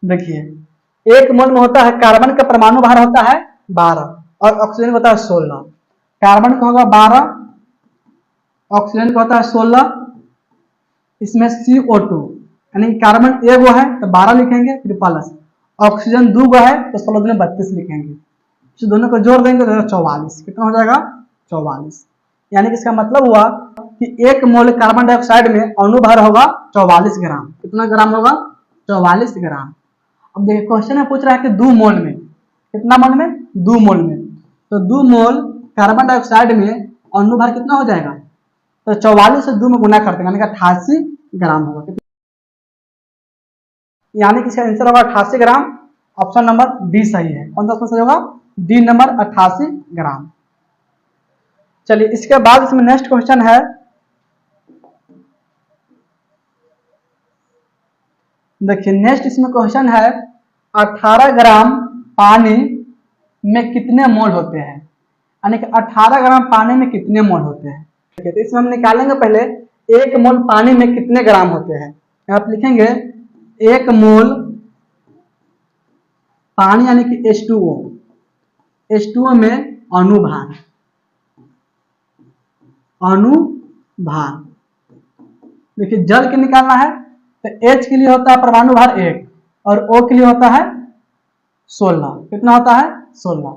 देखिए 1 मोल में होता है, कार्बन का परमाणु भार होता है 12 और ऑक्सीजन होता है 16। कार्बन का होगा 12, ऑक्सीजन का होता है 16। इसमें CO2 यानी कार्बन एगो है तो 12 लिखेंगे, फिर प्लस ऑक्सीजन 2 गो है तो 16 दूनी 32 लिखेंगे। इस दोनों को जोड़ देंगे तो 44। कितना हो जाएगा? 44। यानी कि इसका मतलब हुआ कि 1 मोल कार्बन डाइऑक्साइड में अणुभार होगा 44 ग्राम। कितना ग्राम होगा? 44 ग्राम। अब देखिए क्वेश्चन में पूछ रहा है कि 2 मोल में, कितना मोल में? 2 मोल में। तो 2 मोल कार्बन डाइऑक्साइड में अणुभार कितना हो जाएगा? तो 44 से 2 में गुना करते हैं, यानी कि 88 ग्राम होगा। यानी कि इसका आंसर होगा 88 ग्राम। ऑप्शन नंबर डी सही है। कौन सा ऑप्शन सही होगा? डी नंबर 88 ग्राम। चलिए इसके बाद इसमें नेक्स्ट क्वेश्चन है, देखिए नेक्स्ट इसमें क्वेश्चन है 18 ग्राम पानी में कितने मोल होते हैं? यानी कि 18 ग्राम पानी में कितने मोल होते हैं? तो इसमें हम निकालेंगे पहले 1 मोल पानी में कितने ग्राम होते हैं। आप लिखेंगे 1 मोल पानी यानी कि H2O में अणुभार, देखिए जल के निकालना है तो H के लिए होता है परमाणु भार 1 और O के लिए होता है 16। कितना होता है? 16।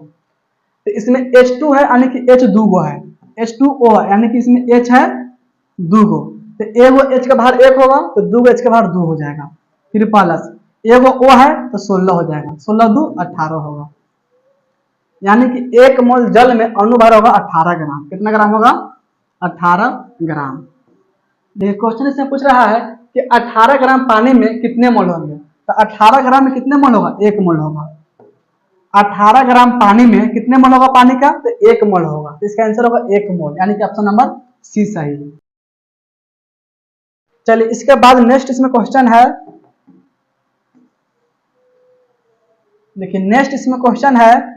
तो इसमें H2 है यानी कि H 2 गो है, H2O है यानी कि इसमें H है 2 गो। तो एगो H का भार 1 होगा तो 2 गो H का भार 2 हो जाएगा, फिर प्लस एगो O है तो 16 हो जाएगा, 16 2 18 होगा। यानी कि 1 मोल जल में अणुभार होगा 18 ग्राम। कितना ग्राम होगा? 18 ग्राम। देखिए क्वेश्चन इसमें पूछ रहा है कि 18 ग्राम पानी में कितने मोल होंगे। तो 18 ग्राम में कितने मोल होगा? 1 मोल होगा। 18 ग्राम पानी में कितने मोल होगा पानी का? तो 1 मोल होगा। तो इसका आंसर होगा 1 मोल, यानी कि ऑप्शन नंबर सी सही है। चलिए इसके बाद नेक्स्ट इसमें क्वेश्चन है, देखिए नेक्स्ट इसमें क्वेश्चन है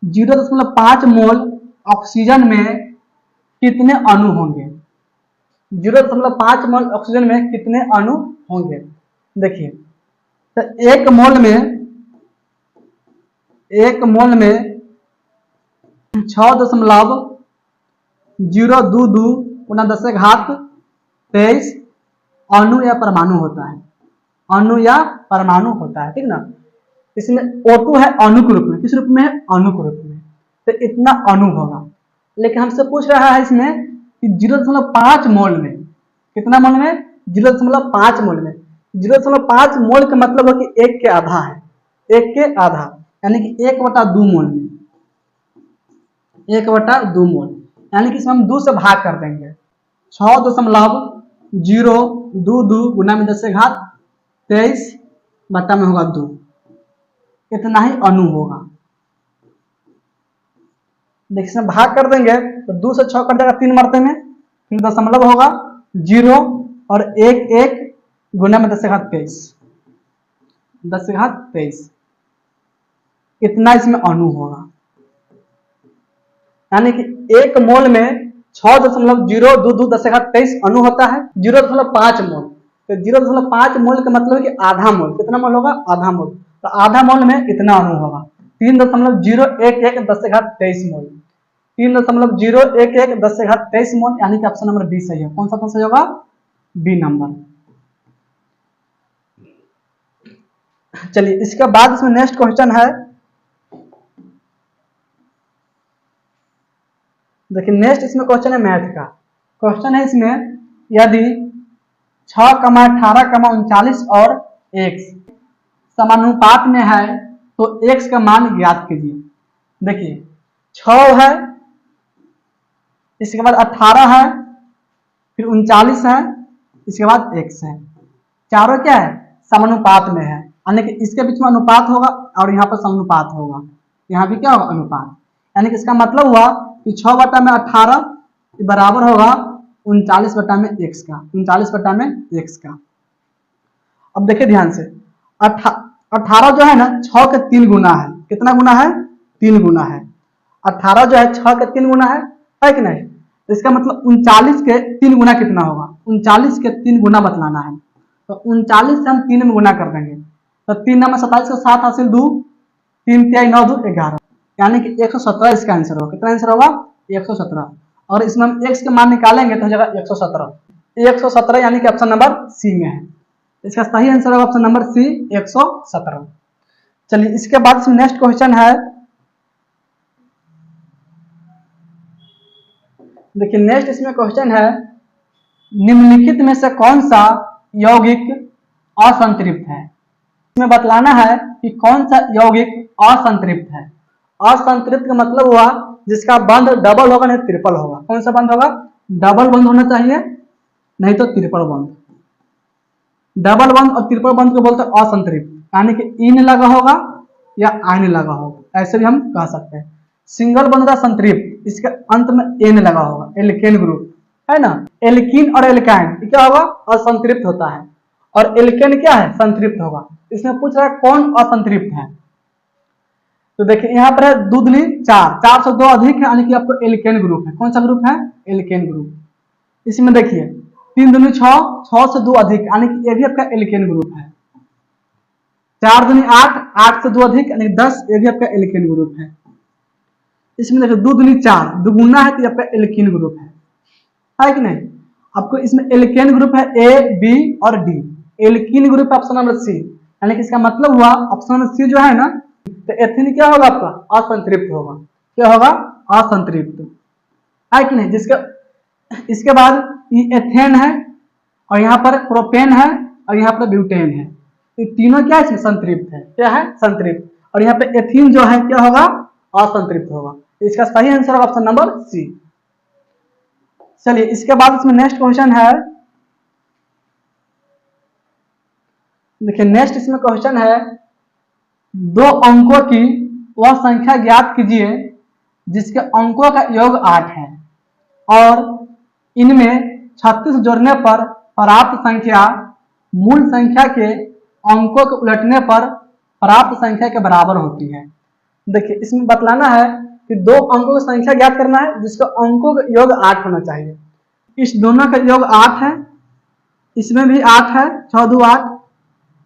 0.5 मोल ऑक्सीजन में कितने अणु होंगे? 0.5 मोल ऑक्सीजन में कितने अणु होंगे? देखिए तो 1 मोल में 6.022 गुना 1023 अणु या परमाणु होता है, ठीक ना। इसमें O2 है अणु के रूप में, किस रूप में है? अणु के रूप में। तो इतना अणु होगा, लेकिन हमसे पूछ रहा है इसमें कि 0.5 मोल में, कितना मोल में? 0.5 मोल में। 0.5 मोल का मतलब है कि 1 के आधा है, 1 के आधा यानी कि 1/2 मोल में, 1/2 मोल, यानी कि इसमें हम 2 से भाग कर देंगे। 6.022 गुना में 1023 बटा में होगा 2, इतना ही अणु होगा। देखिए इसमें भाग कर देंगे तो 2 से 6 कट जाएगा 3 मरते में, फिर दशमलव होगा 0 और 1 गुना में 1023 इतना इसमें अणु होगा। यानी कि 1 मोल में 6.022 1023 अणु होता है। 0.5 मोल, तो 0.5 मोल का मतलब है कि आधा मोल, कितना मोल होगा? आधा मोल। तो आधा मोल में इतना अणु होगा। 3.011 मोल, 3.011 मोल, यानी कि ऑप्शन नंबर बी सही है। कौन सा ऑप्शन सही होगा? B number. चलिए इसके बाद इसमें नेक्स्ट क्वेश्चन है, देखिए नेक्स्ट इसमें क्वेश्चन है मैथ का। क्वेश्चन है इसमें, यदि 6,18,39 और x समानुपात में है तो x का मान ज्ञात कीजिए। देखिए 6 है, इसके बाद 18 है, फिर 39 है, इसके बाद x है। चारों क्या है? समानुपात में है, यानी कि इसके बीच में अनुपात होगा और यहाँ पर समानुपात होगा, यहाँ भी क्या होगा? अनुपात। यानी कि इसका मतलब हुआ कि 6/18 बराबर होगा 39/x का, 39/x का। अब देखिए ध्यान से, 18 जो है ना 6 के 3 गुना है। कितना गुना है? 3 गुना है। 18 जो है 6 के 3 गुना है कि नहीं? तो इसका मतलब 39 के 3 गुना कितना होगा? 39 के 3 गुना बतलाना है, तो 39 से हम 3 में गुना कर देंगे, तो 3 9 27 का 7 हासिल 2, 3 3 9 2 11, यानी कि 117 इसका आंसर होगा। कितना आंसर होगा? 117। और इसमें हम x के मान निकालेंगे तो हो जाएगा 117, 117 यानी कि ऑप्शन नंबर सी में है। इसका सही आंसर होगा ऑप्शन नंबर सी, 117। चलिए इसके बाद इसमें नेक्स्ट क्वेश्चन है, देखिए नेक्स्ट इसमें क्वेश्चन है, निम्नलिखित में से कौन सा यौगिक असंतृप्त है? इसमें बतलाना है कि कौन सा यौगिक असंतृप्त है। असंतृप्त का मतलब हुआ जिसका बंध डबल होगा नहीं ट्रिपल होगा। कौन सा बंध होगा? डबल बंध होना चाहिए, नहीं तो ट्रिपल बंध। डबल बंध और ट्रिपल बंध को बोलते हैं असंतृप्त, यानी कि इन लगा होगा या आयन लगा होगा, ऐसे भी हम कह सकते हैं। सिंगल बंध का संतृप्त, इसके अंत में एन लगा होगा, एल्केन ग्रुप है ना। एल्कीन और एल्काइन क्या होगा? असंतृप्त होता है, और एल्केन क्या है? संतृप्त होगा। इसमें पूछ रहा है कौन असंतृप्त है, तो देखिए यहाँ पर है दूधनी 4, 4 से 2 अधिक है, यानी कि आपको एल्केन ग्रुप है। कौन सा ग्रुप है? Alkane group. इसमें देखिए 3 दूनी 6, 6 से 2 अधिक, यानी कि ये भी आपका एल्केन ग्रुप है। 4 दूनी 8, 8 से 2 अधिक, यानी 10, ये भी आपका एल्केन ग्रुप है। इसमें देखिए 2 दूनी 4, दुगुना है तो ये आपका एल्कीन ग्रुप है कि नहीं? आपको इसमें एल्केन ग्रुप है ए, बी और D. Alkene group option number C, यानी कि इसका मतलब हुआ ऑप्शन नंबर सी जो है ना, तो एथिन क्या होगा? आपका असंतृप्त होगा। क्या होगा? असंतृप्त है कि नहीं? जिसका इसके बाद ये एथेन है, और यहाँ पर प्रोपेन है, और यहाँ पर ब्यूटेन है। तो तीनों क्या है? संतृप्त है। क्या है? संतृप्त। और यहाँ पे एथीन जो है क्या होगा? असंतृप्त होगा। इसका सही आंसर होगा ऑप्शन नंबर सी। चलिए इसके बाद इसमें नेक्स्ट क्वेश्चन है, देखिए नेक्स्ट इसमें क्वेश्चन है, 2 अंकों की वह संख्या ज्ञात कीजिए जिसके अंकों का योग 8 है, और इनमें 36 जोड़ने पर प्राप्त संख्या मूल संख्या के अंकों को उलटने पर प्राप्त संख्या के बराबर होती है। देखिए इसमें बतलाना है कि 2 अंकों की संख्या ज्ञात करना है जिसका अंकों का योग 8 होना चाहिए। इस दोनों का योग 8 है, इसमें भी 8 है, 6 2 8,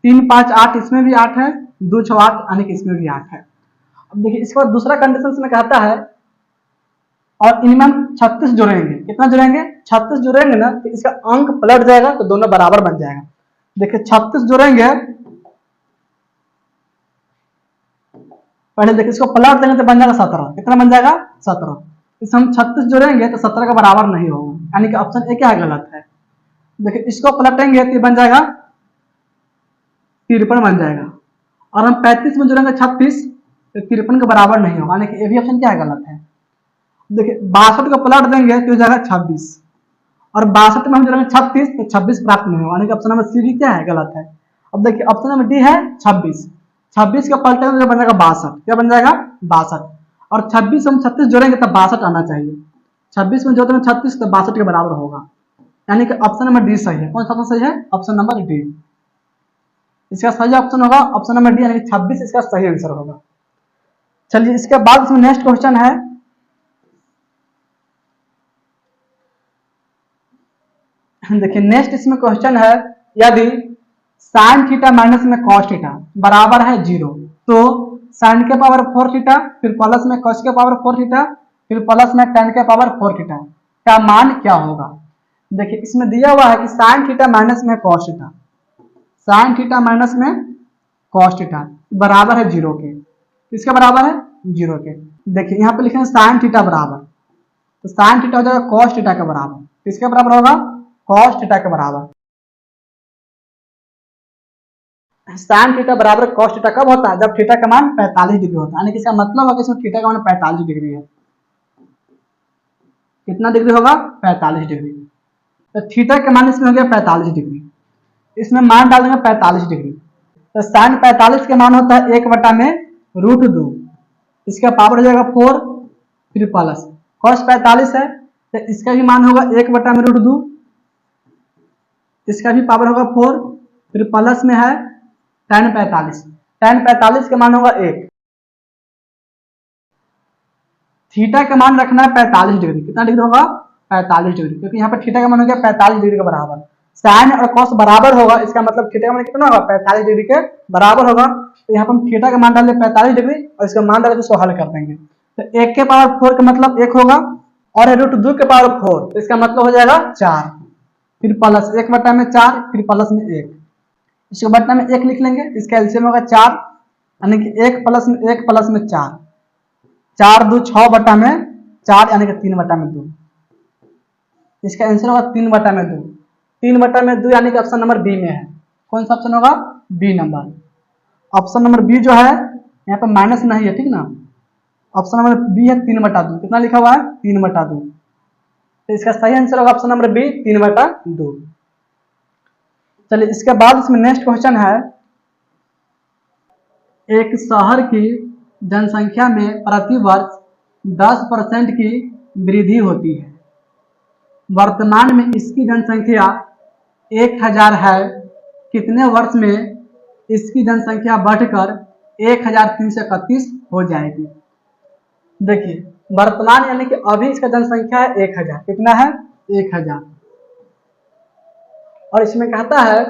3 5 8, इसमें भी 8 है, 2 6 8, यानी कि इसमें भी 8 है। अब देखिए इसके बाद दूसरा कंडीशन में कहता है, और इनमें हम 36 जोड़ेंगे। कितना जोड़ेंगे? 36 जोड़ेंगे ना, तो इसका अंक पलट जाएगा, तो दोनों बराबर बन जाएगा। देखिए 36 जोड़ेंगे, पहले देखिए इसको पलट देंगे तो बन जाएगा 17। कितना बन जाएगा? 17। इसे हम 36 जोड़ेंगे तो 17 का बराबर नहीं होगा, यानी कि ऑप्शन ए क्या है? गलत है। देखिए इसको पलटेंगे तो बन जाएगा 53 बन जाएगा, और हम 35 में जोड़ेंगे 36 तो 53 के बराबर नहीं होगा, यानी कि ये भी ऑप्शन क्या है? गलत है। देखिए 62 को पलट देंगे तो हो जाएगा 26, और 62 में हम जोड़ेंगे 36 तो 26 प्राप्त नहीं होगा, यानी कि ऑप्शन नंबर सी भी क्या है? गलत है। अब देखिए ऑप्शन नंबर डी है 26, 26 का पलटेंगे तो बन जाएगा 62। क्या बन जाएगा? 62। और 26 हम 36 जोड़ेंगे तब 62 आना चाहिए। 26 में जोड़ेंगे 36 तो 62 के बराबर होगा, यानी कि ऑप्शन नंबर डी सही है। कौन सा सही है? Option number D. इसका सही ऑप्शन होगा ऑप्शन नंबर डी, यानी कि 26 इसका सही आंसर होगा। चलिए इसके बाद इसमें नेक्स्ट क्वेश्चन है, देखिए नेक्स्ट इसमें क्वेश्चन है, यदि साइन थीटा माइनस में कॉस थीटा बराबर है 0, तो sin के पावर 4 थीटा, फिर प्लस में cos के पावर 4 थीटा, फिर प्लस में tan के पावर 4 थीटा का मान क्या होगा। देखिए इसमें दिया हुआ है कि sin थीटा माइनस में cos theta, sin theta minus में cos थीटा बराबर है 0 के। किसके बराबर है? 0 के। देखिए यहाँ पे लिखे हैं sin थीटा बराबर, तो sin थीटा हो जाएगा cos थीटा के बराबर। किसके बराबर होगा? cos थीटा के बराबर। sin थीटा बराबर cos थीटा कब होता है? जब थीटा का मान 45 डिग्री होता है, यानी कि इसका मतलब है कि इसमें थीटा का मान 45 डिग्री है। कितना डिग्री होगा? 45 डिग्री। तो थीटा का मान इसमें हो गया 45 डिग्री, इसमें मान डाल देंगे 45 डिग्री। तो sin 45 के मान होता है 1 में √2, इसका पावर हो जाएगा 4, फिर प्लस cos 45 है तो इसका भी मान होगा 1 में √2, इसका भी पावर होगा 4, फिर प्लस में है tan 45, tan 45 का मान होगा 1। थीटा का मान रखना है 45 डिग्री। कितना डिग्री होगा? 45 डिग्री, क्योंकि यहाँ पर थीटा का मान हो गया 45 डिग्री के बराबर। साइन और कॉस बराबर होगा, इसका मतलब थीटा का मान कितना होगा? 45 डिग्री के बराबर होगा। तो यहाँ पर हम थीटा का मान डाल दें 45 डिग्री और इसका मान डाल के इसको हल कर देंगे। तो 1 के पावर 4 का मतलब 1 होगा और √2 के पावर 4, तो इसका मतलब हो जाएगा 4, फिर प्लस 1 में 4, फिर प्लस में 1, इसको बट्टा में 1 लिख लेंगे, इसका एलसीएम होगा 4, यानी कि 1 प्लस में 1 प्लस में 4, 4 2 6 में 4, यानी कि 3/2। इसका आंसर होगा 3/2। 3/2 यानी कि ऑप्शन नंबर बी में है। कौन सा ऑप्शन होगा? B number. Option number B जो है यहाँ पर माइनस नहीं है, ठीक ना। ऑप्शन नंबर बी है 3/2। कितना लिखा हुआ है? 3/2। तो इसका सही आंसर होगा ऑप्शन नंबर बी, 3/2। चलिए इसके बाद इसमें नेक्स्ट क्वेश्चन है, एक शहर की जनसंख्या में प्रति वर्ष 10% की वृद्धि होती है। वर्तमान में इसकी जनसंख्या 1000 है, कितने वर्ष में इसकी जनसंख्या बढ़कर 1331 हो जाएगी। देखिए वर्तमान यानी कि अभी इसका जनसंख्या है 1000। कितना है? 1000। और इसमें कहता है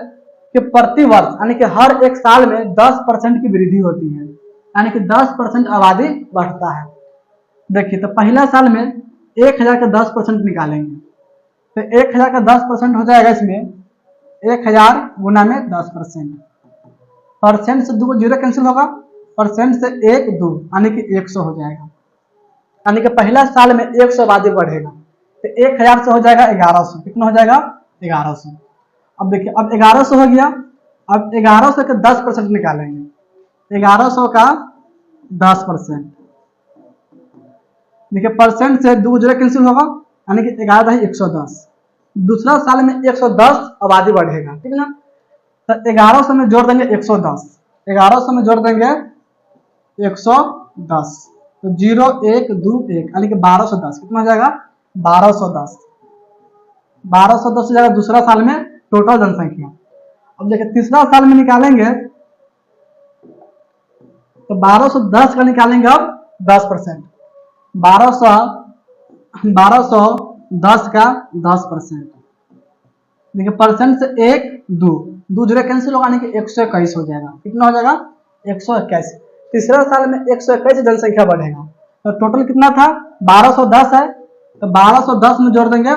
कि प्रति वर्ष यानी कि हर एक साल में 10% की वृद्धि होती है, यानी कि 10% आबादी बढ़ता है। देखिए तो पहला साल में 1000 का 10% निकालेंगे, तो 1000 का 10% हो जाएगा, इसमें 1000 गुना में 10%, परसेंट से 2 को 0 कैंसिल होगा, परसेंट से 1 2 यानी कि 100 हो जाएगा। यानी कि पहला साल में 100 आबादी बढ़ेगा, तो 1000 से हो जाएगा 1100। कितना हो जाएगा? 1100। अब देखिए अब 1100 हो गया, अब 1100 का 10% निकालेंगे, 1100 का 10%। देखिए परसेंट से 2 0 कैंसिल होगा, यानी कि 11 110। दूसरा साल में 110 आबादी बढ़ेगा, ठीक ना। तो 1100 में जोड़ देंगे 110, 1100 में जोड़ देंगे 110, तो 0 1 2 1 यानी कि 1210। कितना हो जाएगा? 1210। 1210 हो जाएगा दूसरा साल में टोटल जनसंख्या। अब देखिए तीसरा साल में निकालेंगे, तो 1210 का निकालेंगे अब 10%, 1210 का 10%। देखिए परसेंट से 1 2 2 0 कैंसिल होगा, यानी कि 121 हो जाएगा। कितना हो जाएगा? 121। तीसरा साल में 121 जनसंख्या बढ़ेगा, तो टोटल कितना था? 1210 है, तो 1210 में जोड़ देंगे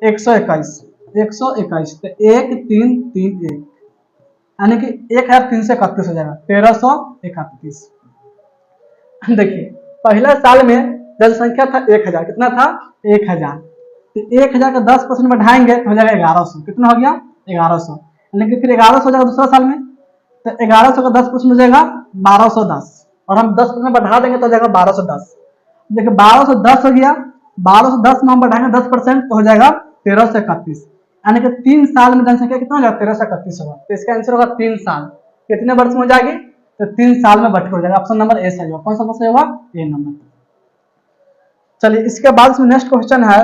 121, 121, तो 1 3 3 1, यानी कि 1331 हो जाएगा, 1331। देखिए पहला साल में जनसंख्या था 1000। कितना था? 1000। तो 1000 का 10% बढ़ाएंगे तो हो जाएगा 1100। कितना हो गया? 1100। यानी कि फिर 1100 हो जाएगा दूसरा साल में, तो 1100 का 10% हो जाएगा 1210, और हम 10% बढ़ा देंगे तो हो जाएगा 1210। देखिए 1210 हो गया, 1210 में हम बढ़ाएंगे 10% तो हो जाएगा 1331, यानी कि 3 साल में जनसंख्या कितना हो जाएगा? 1331 होगा। तो इसका आंसर होगा 3 साल। कितने वर्ष में हो जाएगी? तो 3 साल में बढ़कर हो जाएगा। ऑप्शन नंबर ए सही होगा। कौन सा सही होगा? ए नंबर। चलिए इसके बाद इसमें नेक्स्ट क्वेश्चन है,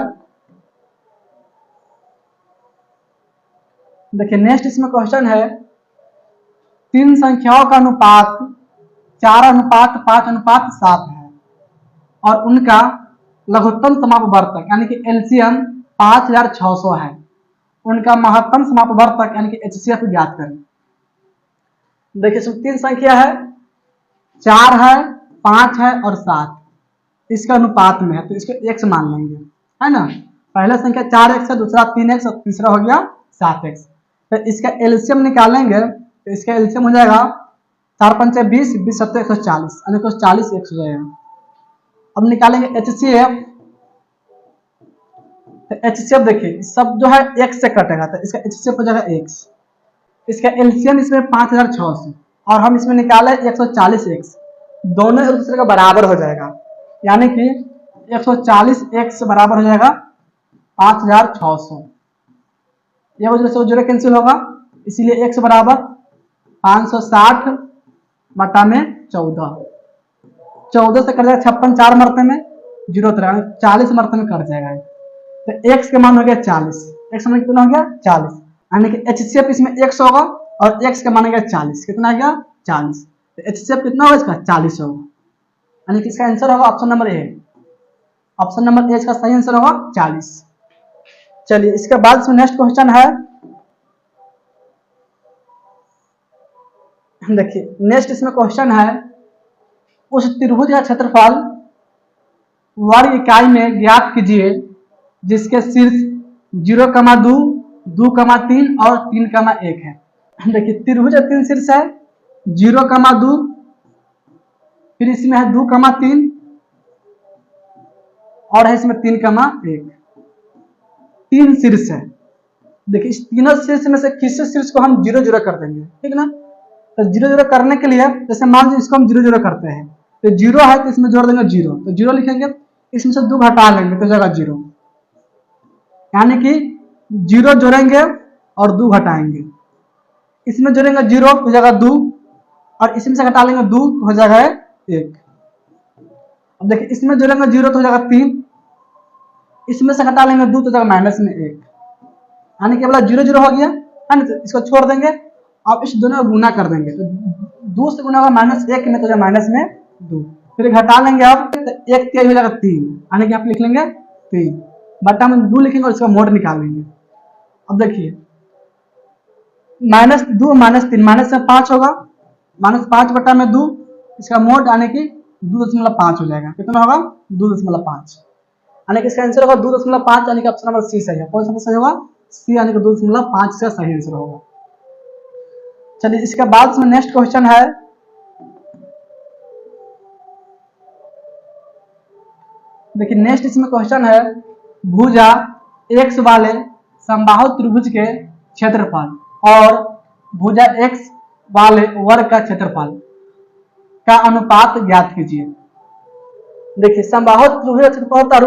देखिए नेक्स्ट इसमें क्वेश्चन है, 3 संख्याओं का अनुपात 4:5:7 है और उनका लघुत्तम समापवर्तक यानी कि एलसीएम 5600 है। उनका महत्तम समापवर्तक यानी कि एचसीएफ ज्ञात करें। देखिए इसमें 3 संख्या है, 4 है, 5 है और 7 इसका अनुपात में है, तो इसको x मान लेंगे, है ना। पहला संख्या 4x है, दूसरा 3x और तीसरा हो गया 7x। तो इसका एलसीएम निकालेंगे तो इसका एलसीएम हो जाएगा 4 पंचे 20, 20 सत्तर 140, यानी 140 x हो जाएगा। अब निकालेंगे एचसीएफ, तो एचसीएफ देखिए सब जो है x से कटेगा, तो इसका एचसीएफ हो जाएगा x। इसका एलसीएम इसमें 5600 और हम इसमें निकाले 140x, दोनों एक दूसरे का बराबर हो जाएगा, यानी कि 140x बराबर हो जाएगा 5600। यह वजह से जीरो कैंसिल होगा, इसीलिए x बराबर 560 बटा में 14 से कट जाएगा 56, 4 मरते में 0 40 मरते में कट जाएगा। तो x का मान हो गया 40, x मान कितना हो गया 40, यानी कि एचसीएफ इसमें x होगा और x का मान हो गया 40, कितना आ गया 40। तो एचसीएफ कितना होगा इसका 40 होगा, यानी कि इसका आंसर होगा option number A. Option number A इसका सही आंसर होगा 40। चलिए इसके बाद इसमें नेक्स्ट क्वेश्चन है, देखिए नेक्स्ट इसमें क्वेश्चन है, उस त्रिभुज का क्षेत्रफल वर्ग इकाई में ज्ञात कीजिए जिसके शीर्ष 0,2, 2,3 और 3,1 है। देखिए त्रिभुज का 3 शीर्ष है, 0,2, फिर इसमें है 2,3 और है इसमें 3,1, 3 शीर्ष है। देखिए इस तीनों शीर्ष में से किसी शीर्ष को हम 0 0 कर देंगे, ठीक ना। तो 0 0 करने के लिए जैसे मान लीजिए इसको हम 0 0 करते हैं, तो 0 है तो इसमें जोड़ देंगे 0, तो 0 लिखेंगे, इसमें से 2 घटा लेंगे तो जगह 0, यानी कि 0 जोड़ेंगे और 2 घटाएंगे, इसमें जोड़ेंगे 0 तो जगह 2 और इसमें से घटा लेंगे 2 तो हो जाएगा 1। अब देखिए इसमें जोड़ेंगे 0 तो हो जाएगा 3, इसमें से घटा लेंगे 2 तो जाएगा माइनस में 1, यानी कि अगला 0 0 हो गया, है ना। तो इसको छोड़ देंगे, अब इस दोनों को गुना कर देंगे, तो 2 से गुना होगा -1 में तो जाएगा माइनस में 2, फिर घटा लेंगे, अब तो 1 3 हो जाएगा 3, यानी कि आप लिख लेंगे 3 बटा में 2 लिखेंगे और इसका मोड निकालेंगे। अब देखिए -2 -3 माइनस में 5 होगा, -5 बटा में 2, इसका मोड यानी कि 2.5 हो जाएगा, कितना होगा 2.5, यानी कि इसका आंसर होगा 2.5, यानी कि ऑप्शन नंबर सी सही है। कौन सा सही होगा सी, यानी कि 2.5 से सही आंसर होगा। चलिए इसके बाद में नेक्स्ट क्वेश्चन है, देखिए नेक्स्ट इसमें क्वेश्चन है, भुजा x वाले समबाहु त्रिभुज के क्षेत्रफल और भुजा x वाले वर्ग का क्षेत्रफल का अनुपात ज्ञात कीजिए। देखिए समबाहु त्रिभुज का क्षेत्रफल होता है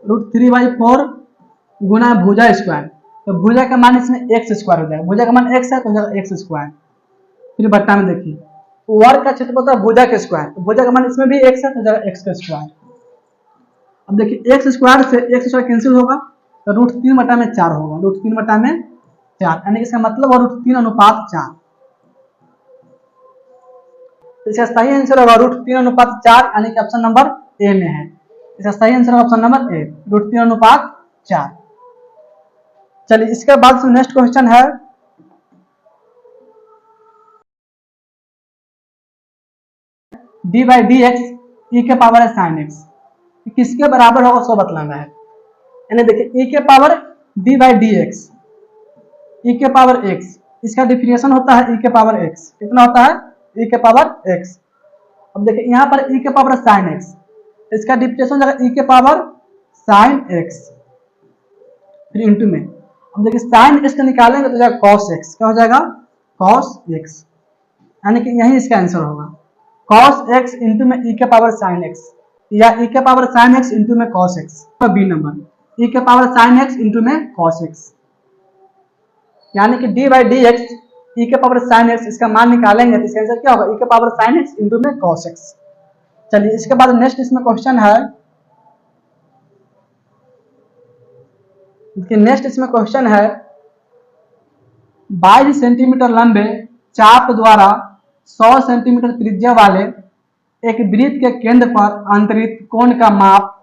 √3/4 गुना भुजा स्क्वायर, तो भुजा का मान इसमें x स्क्वायर हो जाएगा, भुजा का मान x है तो हो जाएगा x स्क्वायर, फिर बट्टा में देखिए वर्ग का क्षेत्रफल होता है भुजा के स्क्वायर, तो भुजा का मान इसमें भी x है तो हो जाएगा x का स्क्वायर। अब देखिए x स्क्वायर से x स्क्वायर कैंसिल होगा, तो √3 बटा में 4 होगा, √3 बटा में 4, यानी कि इसका मतलब है √3/4। इसका सही आंसर होगा √3/4, यानी कि ऑप्शन नंबर ए में है। इसका सही आंसर होगा ऑप्शन नंबर ए, √3/4। चलिए इसके बाद नेक्स्ट क्वेश्चन है, d/dx e के पावर है sin x, किसके बराबर होगा उसको बतलाना है। यानी देखिए e के पावर d/dx e के पावर x, इसका डिफिनेशन होता है e के पावर x, कितना होता है e के पावर x। अब देखिए यहाँ पर e के पावर sin x, इसका डिफिनेशन हो जाएगा e के पावर sin x, फिर इंटू में। अब देखिए sin x का निकालेंगे तो जाएगा cos x, क्या हो जाएगा cos x, यानी कि यही इसका आंसर होगा cos x इंटू में e के पावर sin x, या e के पावर sin x इंटू में cos x, तो बी नंबर e के पावर sin x इंटू में cos x, यानी कि d/dx e के पावर sin x, इसका मान निकालेंगे तो इसका आंसर क्या होगा e के पावर sin x इंटू में cos x। चलिए इसके बाद नेक्स्ट इसमें क्वेश्चन है, नेक्स्ट इसमें क्वेश्चन है, 22 सेंटीमीटर लंबे चाप द्वारा 100 सेंटीमीटर त्रिज्या वाले एक वृत्त के केंद्र पर अंतरित कोण का माप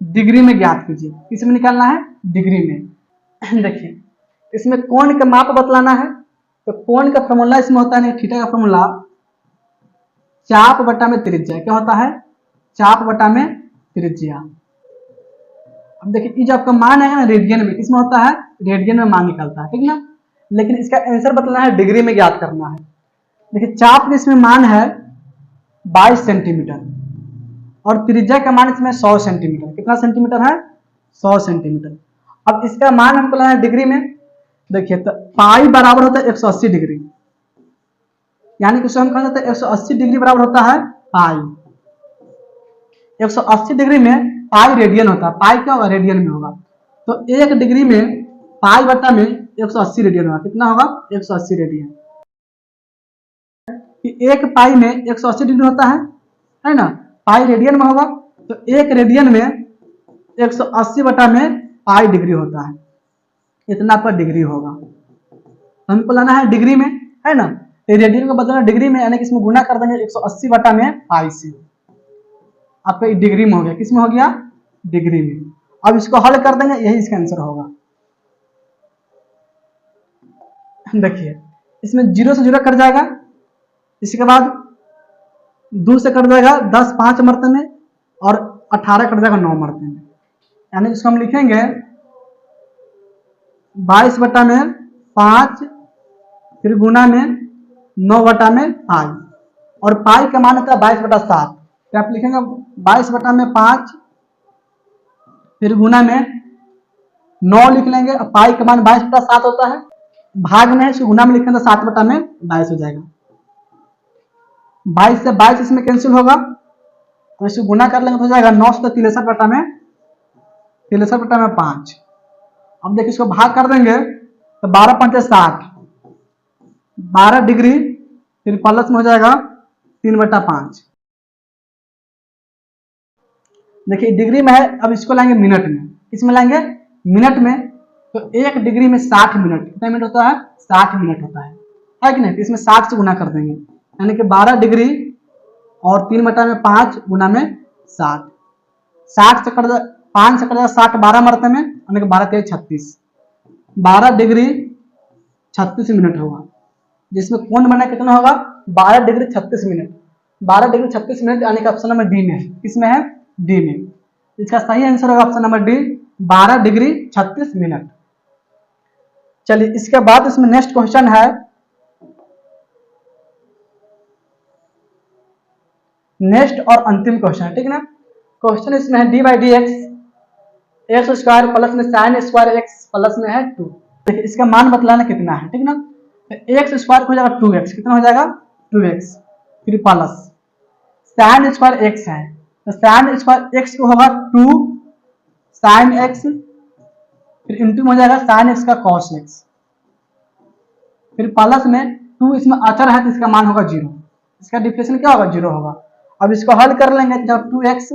डिग्री में ज्ञात कीजिए। किसमें निकालना है डिग्री में। देखिए इसमें कोण का माप बतलाना है, तो कोण का फॉर्मूला इसमें होता है थीटा का फॉर्मूला चाप बटा में त्रिज्या। क्या होता है? चाप बटा में त्रिज्या। अब देखिए ये जो आपका मान है ना रेडियन में, किसमें होता है? रेडियन में मान निकलता है, ठीक ना। लेकिन इसका आंसर बतलाना है, डिग्री में ज्ञात करना है। देखिए चाप में इसमें मान है 22 सेंटीमीटर और त्रिज्या का मान इसमें 100 सेंटीमीटर। कितना सेंटीमीटर है? 100 सेंटीमीटर। अब इसका मान हमको लेना है डिग्री में। देखिए तो पाई बराबर होता है 180 डिग्री, यानी कि हम कह सकते हैं 180 डिग्री बराबर होता है पाई। 180 डिग्री में पाई रेडियन होता है। पाई क्या होगा? रेडियन में होगा। तो 1 डिग्री में पाई बटा में 180 रेडियन होगा। कितना होगा? 180 रेडियन। एक पाई में 180 डिग्री होता है ना। पाई रेडियन में होगा तो 1 रेडियन में 180 बटा में पाई डिग्री होता है। इतना पर डिग्री होगा। हमको लाना है डिग्री में, है ना। रेडियन को बदलना डिग्री में, यानी कि इसमें गुना कर देंगे 180 बटा में पाई से। आपका डिग्री में हो गया। किसमें हो गया? डिग्री में। अब इसको हल कर देंगे, यही इसका आंसर होगा। देखिए इसमें 0 से 0 कट जाएगा, इसके बाद 2 से कट जाएगा 10 5 मरते में और 18 कट जाएगा 9 मरते में। यानी इसको हम लिखेंगे 22 बटा में 5 फिर गुना में 9 बटा में पाई, और पाई का मान होता है 22 बटा 7। तो आप लिखेंगे 22 बटा में 5 फिर गुना में 9 लिख लेंगे। अब पाई का मान 22 बटा 7 होता है, भाग में है इसको गुना में लिखेंगे तो 7 बटा में 22 हो जाएगा। 22 से 22 इसमें कैंसिल होगा तो इसको गुना कर लेंगे तो हो जाएगा 9 से 63 बटा में 5। अब देखिए इसको भाग कर देंगे तो 12 5 60, 12 डिग्री फिर प्लस में हो जाएगा 3 बटा 5। देखिए डिग्री में है, अब इसको लाएंगे मिनट में। इसमें लाएंगे मिनट में, तो 1 डिग्री में 60 मिनट। कितना मिनट होता है? 60 मिनट होता है कि नहीं। तो इसमें 60 से गुना कर देंगे, यानी कि 12 डिग्री और 3 बटा में 5 गुना में 60। 60 से कट 5 से कट 60, 12 मरते में, यानी कि 12 3 36, 12 डिग्री 36 मिनट होगा। जिसमें कोण बना कितना होगा? 12 डिग्री 36 मिनट। 12 डिग्री 36 मिनट, यानी कि ऑप्शन नंबर डी में है। किसमें है? डी में। इसका सही आंसर होगा option number D, 12 degree 36 minute. चलिए इसके बाद इसमें नेक्स्ट क्वेश्चन है, नेक्स्ट और अंतिम क्वेश्चन है, ठीक ना। क्वेश्चन इसमें है D by D x square plus में साइन स्क्वायर एक्स प्लस में है 2। देखिए इसका मान बतलाना कितना है, ठीक ना। एक्स स्क्वायर हो जाएगा 2x। कितना हो जाएगा? 2x फिर प्लस साइन स्क्वायर एक्स है तो साइन स्क्वायर एक्स को होगा 2 साइन एक्स, फिर इंटू हो जाएगा साइन एक्स का कॉस एक्स, फिर प्लस में 2 इसमें अचर है तो इसका मान होगा 0। इसका डिफरेंशियल क्या होगा? 0 होगा। अब इसको हल कर लेंगे जब 2x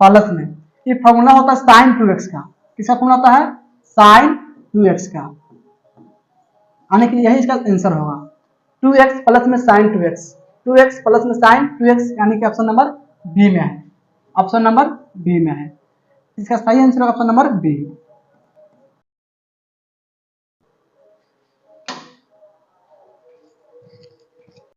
प्लस में, ये फॉर्मूला होता है साइन 2x का। किसका फॉर्मूला होता है? साइन 2x का, यानी कि यही इसका आंसर होगा। 2x प्लस में साइन 2x, 2x प्लस में साइन 2x, यानी कि ऑप्शन नंबर बी में है। ऑप्शन नंबर बी में है। इसका सही आंसर होगा ऑप्शन नंबर बी।